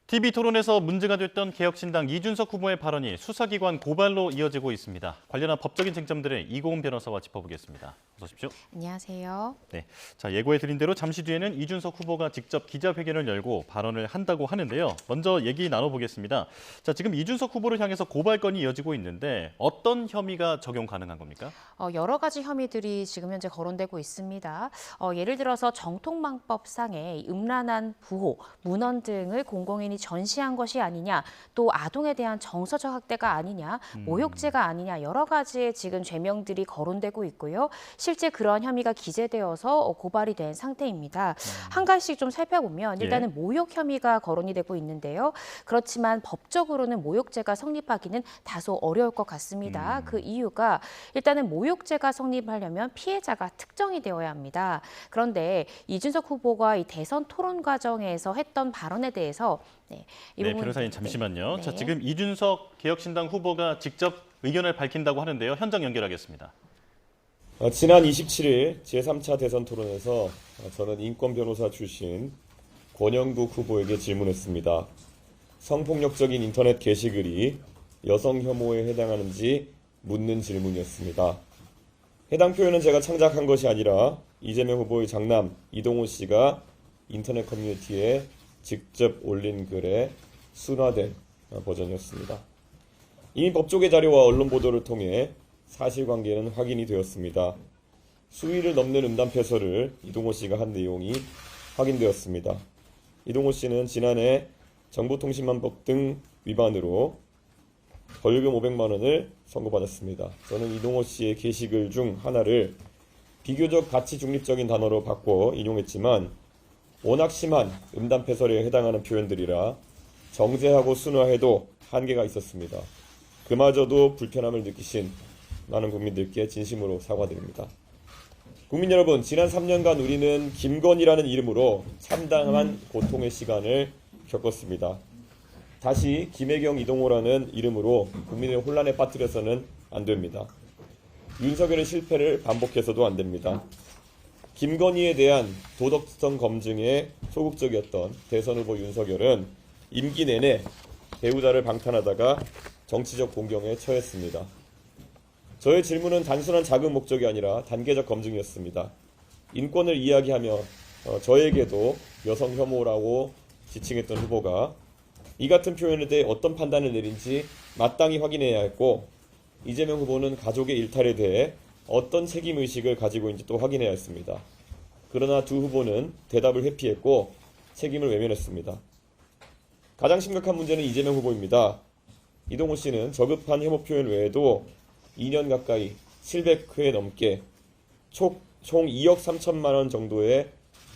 TV토론에서 문제가 됐던 개혁신당 이준석 후보의 발언이 수사기관 고발로 이어지고 있습니다. 관련한 법적인 쟁점들을 이고은 변호사와 짚어보겠습니다. 어서 오십시오. 안녕하세요. 네, 자 예고해드린 대로 잠시 뒤에는 이준석 후보가 직접 기자회견을 열고 발언을 한다고 하는데요. 먼저 얘기 나눠보겠습니다. 자, 지금 이준석 후보를 향해서 고발건이 이어지고 있는데 어떤 혐의가 적용 가능한 겁니까? 여러 가지 혐의들이 지금 현재 거론되고 있습니다. 예를 들어서 정통망법상의 음란한 부호, 문헌 등을 공공인이 전시한 것이 아니냐, 또 아동에 대한 정서적 학대가 아니냐, 모욕죄가 아니냐 여러 가지의 지금 죄명들이 거론되고 있고요. 실제 그런 혐의가 기재되어서 고발이 된 상태입니다. 한 가지씩 좀 살펴보면 일단은 모욕 혐의가 거론이 되고 있는데요. 그렇지만 법적으로는 모욕죄가 성립하기는 다소 어려울 것 같습니다. 그 이유가 일단은 모욕죄가 성립하려면 피해자가 특정이 되어야 합니다. 그런데 이준석 후보가 이 대선 토론 과정에서 했던 발언에 대해서 이 부분 변호사님 잠시만요. 네. 자, 지금 이준석 개혁신당 후보가 직접 의견을 밝힌다고 하는데요. 현장 연결하겠습니다. 지난 27일 제3차 대선 토론에서 저는 인권 변호사 출신 권영국 후보에게 질문했습니다. 성폭력적인 인터넷 게시글이 여성 혐오에 해당하는지 묻는 질문이었습니다. 해당 표현은 제가 창작한 것이 아니라 이재명 후보의 장남 이동호 씨가 인터넷 커뮤니티에 직접 올린 글의 순화된 버전이었습니다. 이미 법조계 자료와 언론 보도를 통해 사실관계는 확인이 되었습니다. 수위를 넘는 음담 패설을 이동호 씨가 한 내용이 확인되었습니다. 이동호 씨는 지난해 정보통신망법 등 위반으로 벌금 500만 원을 선고받았습니다. 저는 이동호 씨의 게시글 중 하나를 비교적 가치 중립적인 단어로 바꿔 인용했지만 워낙 심한 음담 패설에 해당하는 표현들이라 정제하고 순화해도 한계가 있었습니다. 그마저도 불편함을 느끼신 많은 국민들께 진심으로 사과드립니다. 국민 여러분, 지난 3년간 우리는 김건희라는 이름으로 참담한 고통의 시간을 겪었습니다. 다시 김혜경, 이동호라는 이름으로 국민을 혼란에 빠뜨려서는 안 됩니다. 윤석열의 실패를 반복해서도 안 됩니다. 김건희에 대한 도덕성 검증에 소극적이었던 대선 후보 윤석열은 임기 내내 배우자를 방탄하다가 정치적 공경에 처했습니다. 저의 질문은 단순한 자금 목적이 아니라 단계적 검증이었습니다. 인권을 이야기하며 저에게도 여성 혐오라고 지칭했던 후보가 이 같은 표현에 대해 어떤 판단을 내린지 마땅히 확인해야 했고, 이재명 후보는 가족의 일탈에 대해 어떤 책임의식을 가지고 있는지 또 확인해야 했습니다. 그러나 두 후보는 대답을 회피했고 책임을 외면했습니다. 가장 심각한 문제는 이재명 후보입니다. 이동호 씨는 저급한 혐오 표현 외에도 2년 가까이 700회 넘게 총 2억 3천만 원 정도의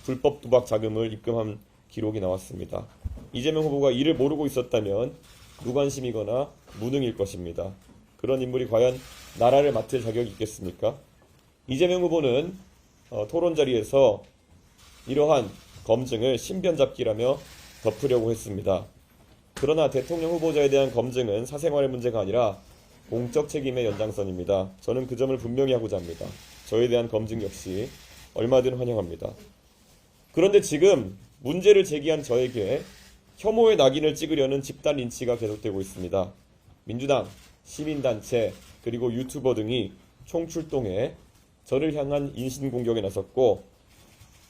불법 도박 자금을 입금한 기록이 나왔습니다. 이재명 후보가 이를 모르고 있었다면 무관심이거나 무능일 것입니다. 그런 인물이 과연 나라를 맡을 자격이 있겠습니까? 이재명 후보는 토론 자리에서 이러한 검증을 신변잡기라며 덮으려고 했습니다. 그러나 대통령 후보자에 대한 검증은 사생활의 문제가 아니라 공적 책임의 연장선입니다. 저는 그 점을 분명히 하고자 합니다. 저에 대한 검증 역시 얼마든 환영합니다. 그런데 지금 문제를 제기한 저에게 혐오의 낙인을 찍으려는 집단 린치가 계속되고 있습니다. 민주당, 시민단체, 그리고 유튜버 등이 총출동해 저를 향한 인신공격에 나섰고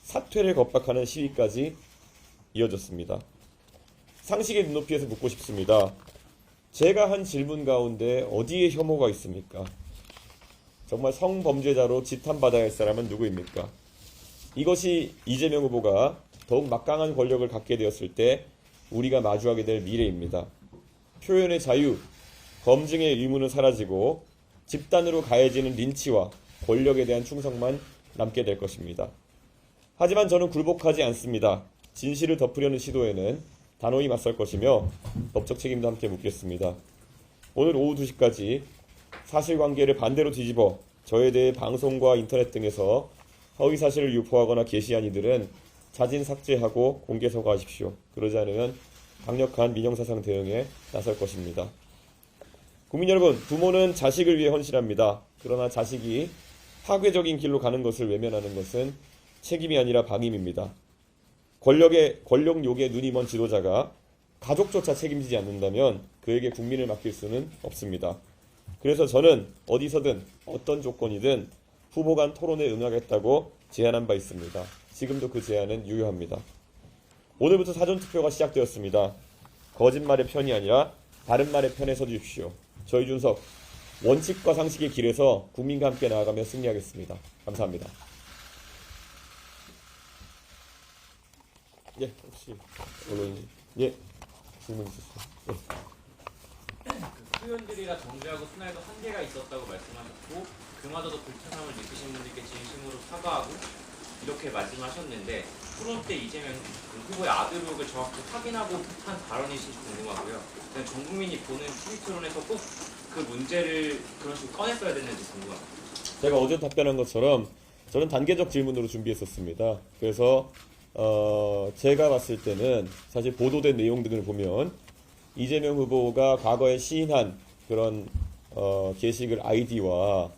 사퇴를 겁박하는 시위까지 이어졌습니다. 상식의 눈높이에서 묻고 싶습니다. 제가 한 질문 가운데 어디에 혐오가 있습니까? 정말 성범죄자로 지탄받아야 할 사람은 누구입니까? 이것이 이재명 후보가 더욱 막강한 권력을 갖게 되었을 때 우리가 마주하게 될 미래입니다. 표현의 자유, 검증의 의무는 사라지고 집단으로 가해지는 린치와 권력에 대한 충성만 남게 될 것입니다. 하지만 저는 굴복하지 않습니다. 진실을 덮으려는 시도에는 단호히 맞설 것이며 법적 책임도 함께 묻겠습니다. 오늘 오후 2시까지 사실관계를 반대로 뒤집어 저에 대해 방송과 인터넷 등에서 허위사실을 유포하거나 게시한 이들은 자진 삭제하고 공개 사과하십시오. 그러지 않으면 강력한 민형사상 대응에 나설 것입니다. 국민 여러분, 부모는 자식을 위해 헌신합니다. 그러나 자식이 파괴적인 길로 가는 것을 외면하는 것은 책임이 아니라 방임입니다. 권력욕에 눈이 먼 지도자가 가족조차 책임지지 않는다면 그에게 국민을 맡길 수는 없습니다. 그래서 저는 어디서든 어떤 조건이든 후보 간 토론에 응하겠다고 제안한 바 있습니다. 지금도 그 제안은 유효합니다. 오늘부터 사전투표가 시작되었습니다. 거짓말의 편이 아니라 바른 말의 편에 서주십시오. 저 이준석, 원칙과 상식의 길에서 국민과 함께 나아가며 승리하겠습니다. 감사합니다. 예, 혹시 언론인, 예, 질문 있으시죠? 예. 의원들이라 정죄하고 순화에도 한계가 있었다고 말씀하셨고 그마저도 불편함을 느끼신 분들께 진심으로 사과하고 이렇게 말씀하셨는데 토론 때 이재명 후보의 아들 의혹을 정확히 확인하고 한 발언이신지 궁금하고요. 전 국민이 보는 TV 토론에서 꼭 그 문제를 그런 식으로 꺼냈어야 됐는지 궁금합니다. 제가 어제 답변한 것처럼 저는 단계적 질문으로 준비했었습니다. 그래서 제가 봤을 때는 사실 보도된 내용 등을 보면 이재명 후보가 과거에 시인한 그런 게시글 아이디와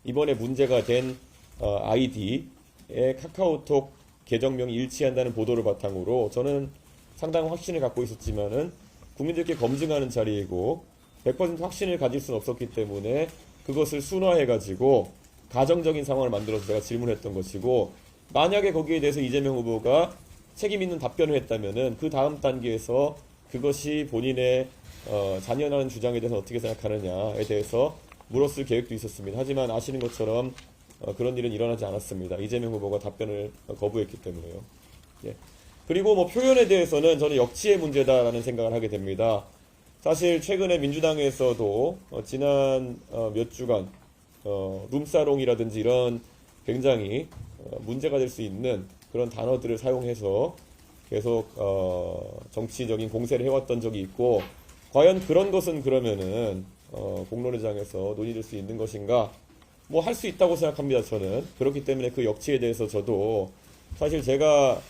이번에 문제가 된 아이디의 카카오톡 계정명이 일치한다는 보도를 바탕으로 저는 상당한 확신을 갖고 있었지만은 국민들께 검증하는 자리이고 100% 확신을 가질 수는 없었기 때문에 그것을 순화해가지고 가정적인 상황을 만들어서 제가 질문했던 것이고 만약에 거기에 대해서 이재명 후보가 책임 있는 답변을 했다면은 그 다음 단계에서 그것이 본인의 잔연하는 주장에 대해서 어떻게 생각하느냐에 대해서 물었을 계획도 있었습니다. 하지만 아시는 것처럼 그런 일은 일어나지 않았습니다. 이재명 후보가 답변을 거부했기 때문에요. 예. 그리고 뭐 표현에 대해서는 저는 역치의 문제다라는 생각을 하게 됩니다. 사실 최근에 민주당에서도 지난 몇 주간 룸사롱이라든지 이런 굉장히 문제가 될 수 있는 그런 단어들을 사용해서 계속 정치적인 공세를 해왔던 적이 있고 과연 그런 것은 그러면은 공론회장에서 논의될 수 있는 것인가? 뭐 할 수 있다고 생각합니다. 저는 그렇기 때문에 그 역치에 대해서 저도 사실 제가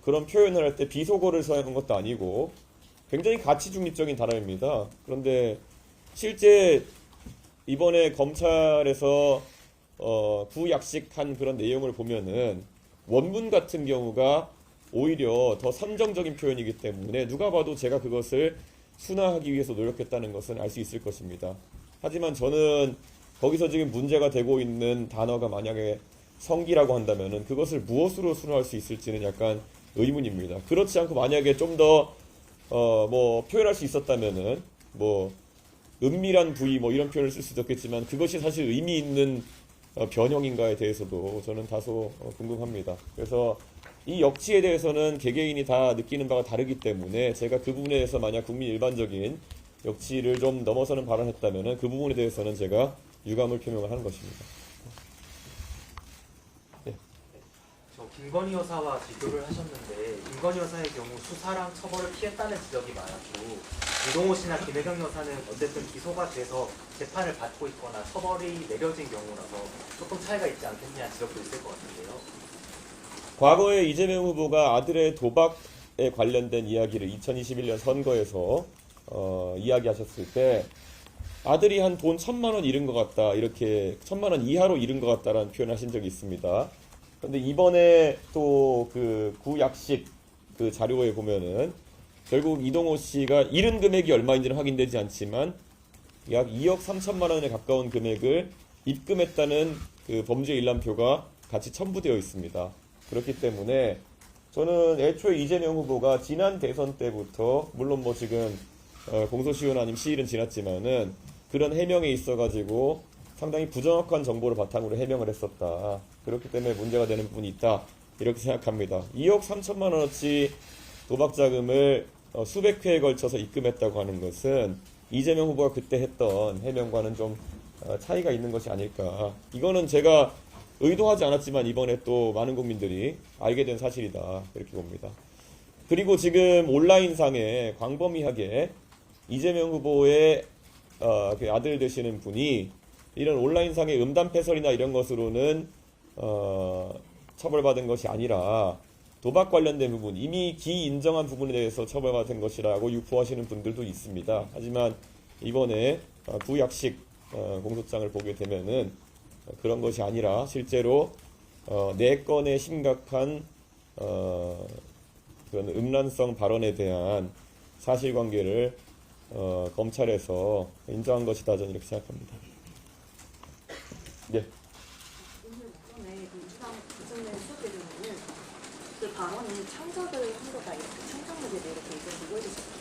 그런 표현을 할 때 비속어를 사용한 것도 아니고 굉장히 가치 중립적인 단어입니다. 그런데 실제 이번에 검찰에서 구약식한 그런 내용을 보면은 원문 같은 경우가 오히려 더 선정적인 표현이기 때문에 누가 봐도 제가 그것을 순화하기 위해서 노력했다는 것은 알 수 있을 것입니다. 하지만 저는 거기서 지금 문제가 되고 있는 단어가 만약에 성기라고 한다면은 그것을 무엇으로 순화할 수 있을지는 약간 의문입니다. 그렇지 않고 만약에 좀 더 뭐 표현할 수 있었다면은 뭐 은밀한 부위 뭐 이런 표현을 쓸 수도 있겠지만 그것이 사실 의미 있는 변형인가에 대해서도 저는 다소 궁금합니다. 그래서 이 역치에 대해서는 개개인이 다 느끼는 바가 다르기 때문에 제가 그 부분에 대해서 만약 국민 일반적인 역치를 좀 넘어서는 발언했다면은 그 부분에 대해서는 제가 유감을 표명을 하는 것입니다. 네. 저 김건희 여사와 비교를 하셨는데 김건희 여사의 경우 수사랑 처벌을 피했다는 지적이 많았고 이동호 씨나 김혜경 여사는 어쨌든 기소가 돼서 재판을 받고 있거나 처벌이 내려진 경우라서 조금 차이가 있지 않겠냐 지적도 있을 것 같은데요. 과거에 이재명 후보가 아들의 도박에 관련된 이야기를 2021년 선거에서 이야기하셨을 때 아들이 한 돈 1,000만 원 잃은 것 같다 이렇게 1,000만 원 이하로 잃은 것 같다라는 표현을 하신 적이 있습니다. 그런데 이번에 또 그 구약식 그 자료에 보면은 결국 이동호 씨가 잃은 금액이 얼마인지는 확인되지 않지만 약 2억 3천만 원에 가까운 금액을 입금했다는 그 범죄 일람표가 같이 첨부되어 있습니다. 그렇기 때문에 저는 애초에 이재명 후보가 지난 대선 때부터 물론 뭐 지금 공소시효는 아니면 시일은 지났지만은 그런 해명에 있어가지고 상당히 부정확한 정보를 바탕으로 해명을 했었다. 그렇기 때문에 문제가 되는 부분이 있다. 이렇게 생각합니다. 2억 3천만 원어치 도박 자금을 수백 회에 걸쳐서 입금했다고 하는 것은 이재명 후보가 그때 했던 해명과는 좀 차이가 있는 것이 아닐까. 이거는 제가 의도하지 않았지만 이번에 또 많은 국민들이 알게 된 사실이다. 이렇게 봅니다. 그리고 지금 온라인상에 광범위하게 이재명 후보의 그 아들 되시는 분이 이런 온라인상의 음담패설이나 이런 것으로는 처벌받은 것이 아니라 도박 관련된 부분, 이미 기인정한 부분에 대해서 처벌받은 것이라고 유포하시는 분들도 있습니다. 하지만 이번에 구약식 공소장을 보게 되면은 그런 것이 아니라 실제로 4건의 심각한 그런 음란성 발언에 대한 사실관계를 검찰에서 인정한 것이다, 저는 이렇게 생각합니다. 네. 그 발언은 창작을 한 거다, 이렇게 창작물에 이렇게 얘기하고 있었어요.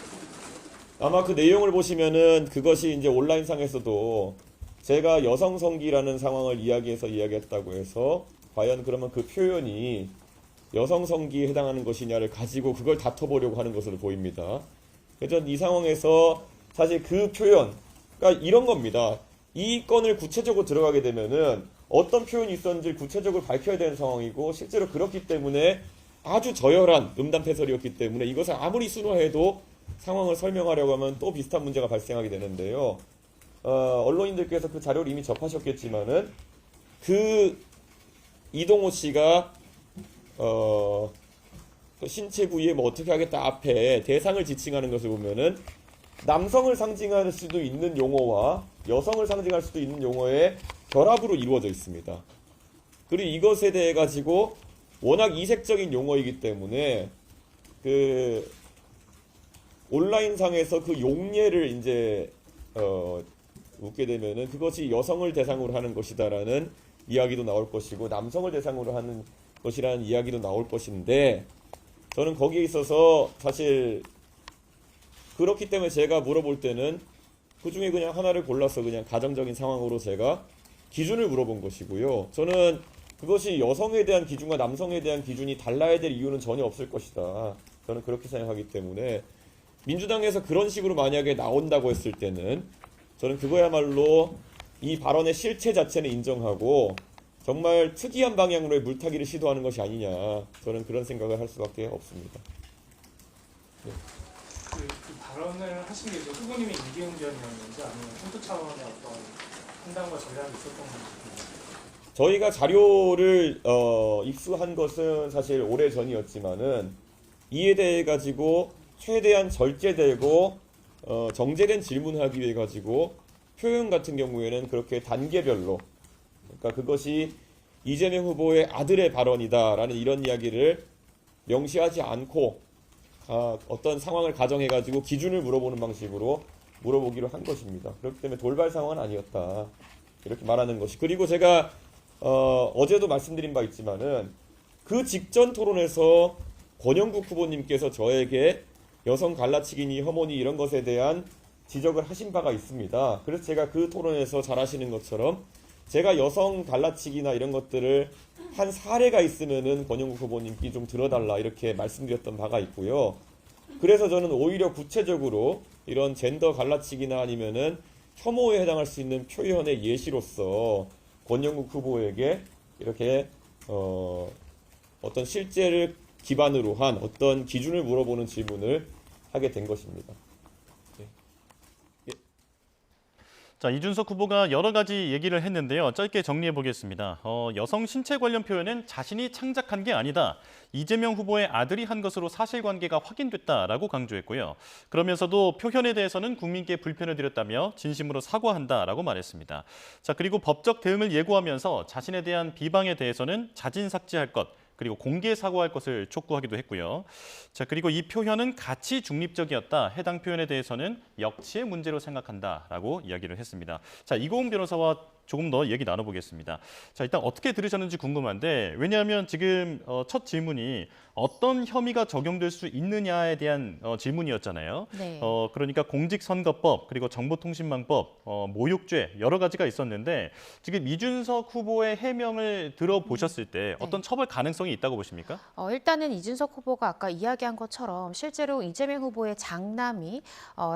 아마 그 내용을 보시면은 그것이 이제 온라인상에서도 제가 여성 성기라는 상황을 이야기했다고 해서 과연 그러면 그 표현이 여성 성기에 해당하는 것이냐를 가지고 그걸 다퉈보려고 하는 것으로 보입니다. 그래서 이 상황에서 사실 그 표현, 그러니까 이런 겁니다. 이 건을 구체적으로 들어가게 되면은 어떤 표현이 있었는지 구체적으로 밝혀야 되는 상황이고 실제로 그렇기 때문에 아주 저열한 음담패설이었기 때문에 이것을 아무리 순화해도 상황을 설명하려고 하면 또 비슷한 문제가 발생하게 되는데요. 언론인들께서 그 자료를 이미 접하셨겠지만은 그 이동호 씨가 신체 부위에 뭐 어떻게 하겠다 앞에 대상을 지칭하는 것을 보면은 남성을 상징할 수도 있는 용어와 여성을 상징할 수도 있는 용어의 결합으로 이루어져 있습니다. 그리고 이것에 대해 가지고 워낙 이색적인 용어이기 때문에 그 온라인상에서 그 용례를 이제 웃게 되면은 그것이 여성을 대상으로 하는 것이다라는 이야기도 나올 것이고 남성을 대상으로 하는 것이라는 이야기도 나올 것인데 저는 거기에 있어서 사실 그렇기 때문에 제가 물어볼 때는 그 중에 그냥 하나를 골라서 그냥 가정적인 상황으로 제가 기준을 물어본 것이고요. 저는 그것이 여성에 대한 기준과 남성에 대한 기준이 달라야 될 이유는 전혀 없을 것이다. 저는 그렇게 생각하기 때문에 민주당에서 그런 식으로 만약에 나온다고 했을 때는 저는 그거야말로 이 발언의 실체 자체는 인정하고 정말 특이한 방향으로의 물타기를 시도하는 것이 아니냐. 저는 그런 생각을 할 수밖에 없습니다. 네. 그 발언을 하신 게 후보님의 임기응변이었는지 아니면 선거 차원의 어떤 판단과 전략이 있었던 건지. 저희가 자료를 입수한 것은 사실 오래 전이었지만은 이에 대해 가지고 최대한 절제되고 정제된 질문을 하기 위해 가지고 표현 같은 경우에는 그렇게 단계별로 그러니까 그것이 이재명 후보의 아들의 발언이다라는 이런 이야기를 명시하지 않고 어떤 상황을 가정해 가지고 기준을 물어보는 방식으로 물어보기로 한 것입니다. 그렇기 때문에 돌발 상황은 아니었다 이렇게 말하는 것이. 그리고 제가 어제도 말씀드린 바 있지만은 그 직전 토론에서 권영국 후보님께서 저에게 여성 갈라치기니 혐오니 이런 것에 대한 지적을 하신 바가 있습니다. 그래서 제가 그 토론에서 잘 아시는 것처럼 제가 여성 갈라치기나 이런 것들을 한 사례가 있으면은 권영국 후보님께 좀 들어달라 이렇게 말씀드렸던 바가 있고요. 그래서 저는 오히려 구체적으로 이런 젠더 갈라치기나 아니면은 혐오에 해당할 수 있는 표현의 예시로서 권영국 후보에게 이렇게 어떤 실제를 기반으로 한 어떤 기준을 물어보는 질문을 하게 된 것입니다. 네. 예. 자, 이준석 후보가 여러 가지 얘기를 했는데요. 짧게 정리해 보겠습니다. 여성 신체 관련 표현은 자신이 창작한 게 아니다. 이재명 후보의 아들이 한 것으로 사실관계가 확인됐다라고 강조했고요. 그러면서도 표현에 대해서는 국민께 불편을 드렸다며 진심으로 사과한다라고 말했습니다. 자, 그리고 법적 대응을 예고하면서 자신에 대한 비방에 대해서는 자진 삭제할 것, 그리고 공개 사과할 것을 촉구하기도 했고요. 자, 그리고 이 표현은 가치 중립적이었다. 해당 표현에 대해서는 역치의 문제로 생각한다라고 이야기를 했습니다. 자, 이고은 변호사와 조금 더 얘기 나눠보겠습니다. 자, 일단 어떻게 들으셨는지 궁금한데 왜냐하면 지금 첫 질문이 어떤 혐의가 적용될 수 있느냐에 대한 질문이었잖아요. 네. 그러니까 공직선거법 그리고 정보통신망법, 모욕죄 여러 가지가 있었는데 지금 이준석 후보의 해명을 들어보셨을 때 어떤 처벌 가능성이 있다고 보십니까? 일단은 이준석 후보가 아까 이야기한 것처럼 실제로 이재명 후보의 장남이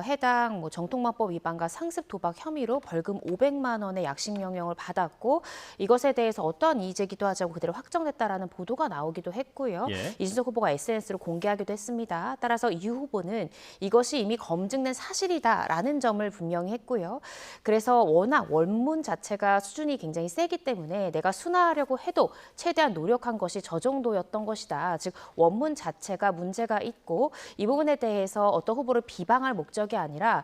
해당 정통망법 위반과 상습 도박 혐의로 벌금 500만 원의 약식명령을 받았고 이것에 대해서 어떠한 이의제기도 하지 않고 그대로 확정됐다라는 보도가 나오기도 했고요. 예. 이준석 후보가 SNS로 공개하기도 했습니다. 따라서 이 후보는 이것이 이미 검증된 사실이다라는 점을 분명히 했고요. 그래서 워낙 원문 자체가 수준이 굉장히 세기 때문에 내가 순화하려고 해도 최대한 노력한 것이 저 정도였던 것이다. 즉 원문 자체가 문제가 있고 이 부분에 대해서 어떤 후보를 비방할 목적이 아니라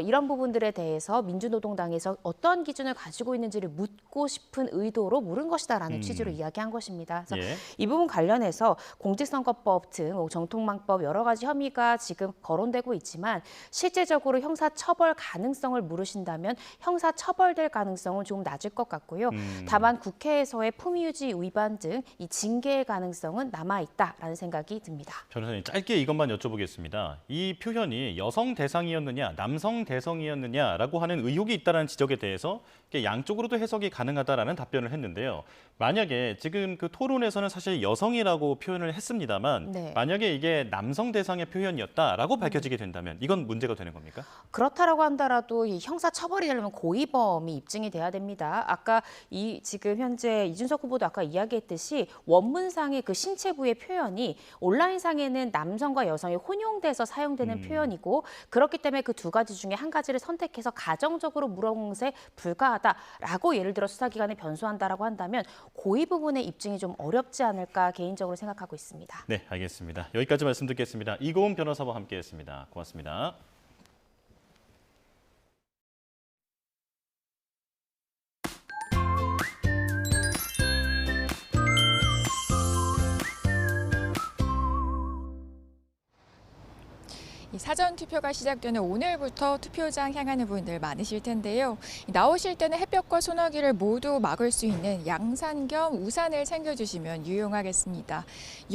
이런 부분들에 대해서 민주노동당에서 어떤 기준을 가지고 있는지를 묻고 싶은 의도로 물은 것이다라는 취지로 이야기한 것입니다. 그래서 예. 이 부분 관련해서 공직선거법 등 정통망법 여러 가지 혐의가 지금 거론되고 있지만 실제적으로 형사처벌 가능성을 물으신다면 형사처벌될 가능성은 조금 낮을 것 같고요. 다만 국회에서의 품위유지 위반 등 이 징계의 가능성은 남아있다라는 생각이 듭니다. 변호사님, 짧게 이것만 여쭤보겠습니다. 이 표현이 여성 대상이었느냐, 남성 대상이었느냐라고 하는 의혹이 있다는 지적에 대해서 양쪽으로도 해석이 가능하다라는 답변을 했는데요. 만약에 지금 그 토론에서는 사실 여성이라고 표현을 했습니다만 네. 만약에 이게 남성 대상의 표현이었다라고 밝혀지게 된다면 이건 문제가 되는 겁니까? 그렇다라고 한다라도 이 형사 처벌이 되려면 고의범이 입증이 돼야 됩니다. 아까 지금 현재 이준석 후보도 아까 이야기했듯이 원문상의 그 신체 부의 표현이 온라인상에는 남성과 여성이 혼용돼서 사용되는 표현이고 그렇기 때문에 그 두 가지 중에 한 가지를 선택해서 가정적으로 물어본 것에 불과하다라고 예를 들어 수사기관에 변소한다라고 한다면 고의 부분의 입증이 좀 어렵지 않을까 개인적으로 생각하고 있습니다. 네, 알겠습니다. 여기까지 말씀 듣겠습니다. 이고은 변호사와 함께했습니다. 고맙습니다. 사전 투표가 시작되는 오늘부터 투표장 향하는 분들 많으실 텐데요. 나오실 때는 햇볕과 소나기를 모두 막을 수 있는 양산 겸 우산을 챙겨주시면 유용하겠습니다.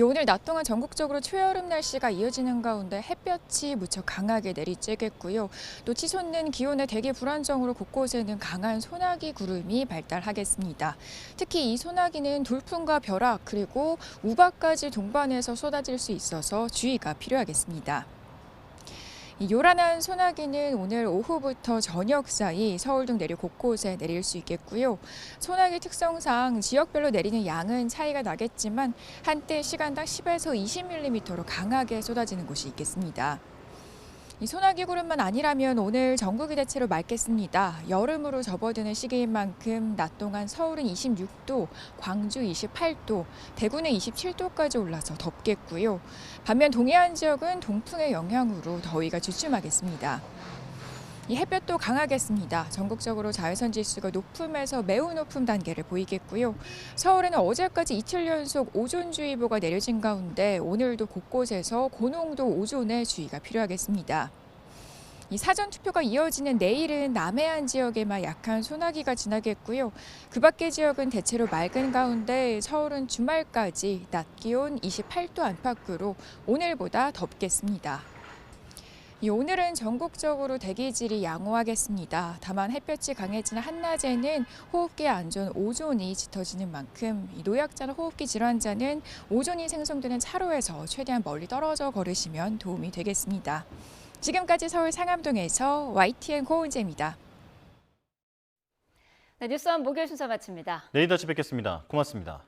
오늘 낮 동안 전국적으로 초여름 날씨가 이어지는 가운데 햇볕이 무척 강하게 내리쬐겠고요. 또 치솟는 기온의 대기 불안정으로 곳곳에는 강한 소나기 구름이 발달하겠습니다. 특히 이 소나기는 돌풍과 벼락 그리고 우박까지 동반해서 쏟아질 수 있어서 주의가 필요하겠습니다. 이 요란한 소나기는 오늘 오후부터 저녁 사이 서울 등 내륙 곳곳에 내릴 수 있겠고요. 소나기 특성상 지역별로 내리는 양은 차이가 나겠지만 한때 시간당 10에서 20mm로 강하게 쏟아지는 곳이 있겠습니다. 이 소나기 구름만 아니라면 오늘 전국이 대체로 맑겠습니다. 여름으로 접어드는 시기인 만큼 낮 동안 서울은 26도, 광주 28도, 대구는 27도까지 올라서 덥겠고요. 반면 동해안 지역은 동풍의 영향으로 더위가 주춤하겠습니다. 이 햇볕도 강하겠습니다. 전국적으로 자외선 지수가 높음에서 매우 높음 단계를 보이겠고요. 서울에는 어제까지 이틀 연속 오존주의보가 내려진 가운데 오늘도 곳곳에서 고농도 오존에 주의가 필요하겠습니다. 이 사전 투표가 이어지는 내일은 남해안 지역에만 약한 소나기가 지나겠고요. 그 밖의 지역은 대체로 맑은 가운데 서울은 주말까지 낮 기온 28도 안팎으로 오늘보다 덥겠습니다. 오늘은 전국적으로 대기질이 양호하겠습니다. 다만 햇볕이 강해지는 한낮에는 호흡기 안 좋은 오존이 짙어지는 만큼 노약자나 호흡기 질환자는 오존이 생성되는 차로에서 최대한 멀리 떨어져 걸으시면 도움이 되겠습니다. 지금까지 서울 상암동에서 YTN 고은재입니다. 네, 뉴스원 목요일 순서 마칩니다. 내일 다시 뵙겠습니다. 고맙습니다.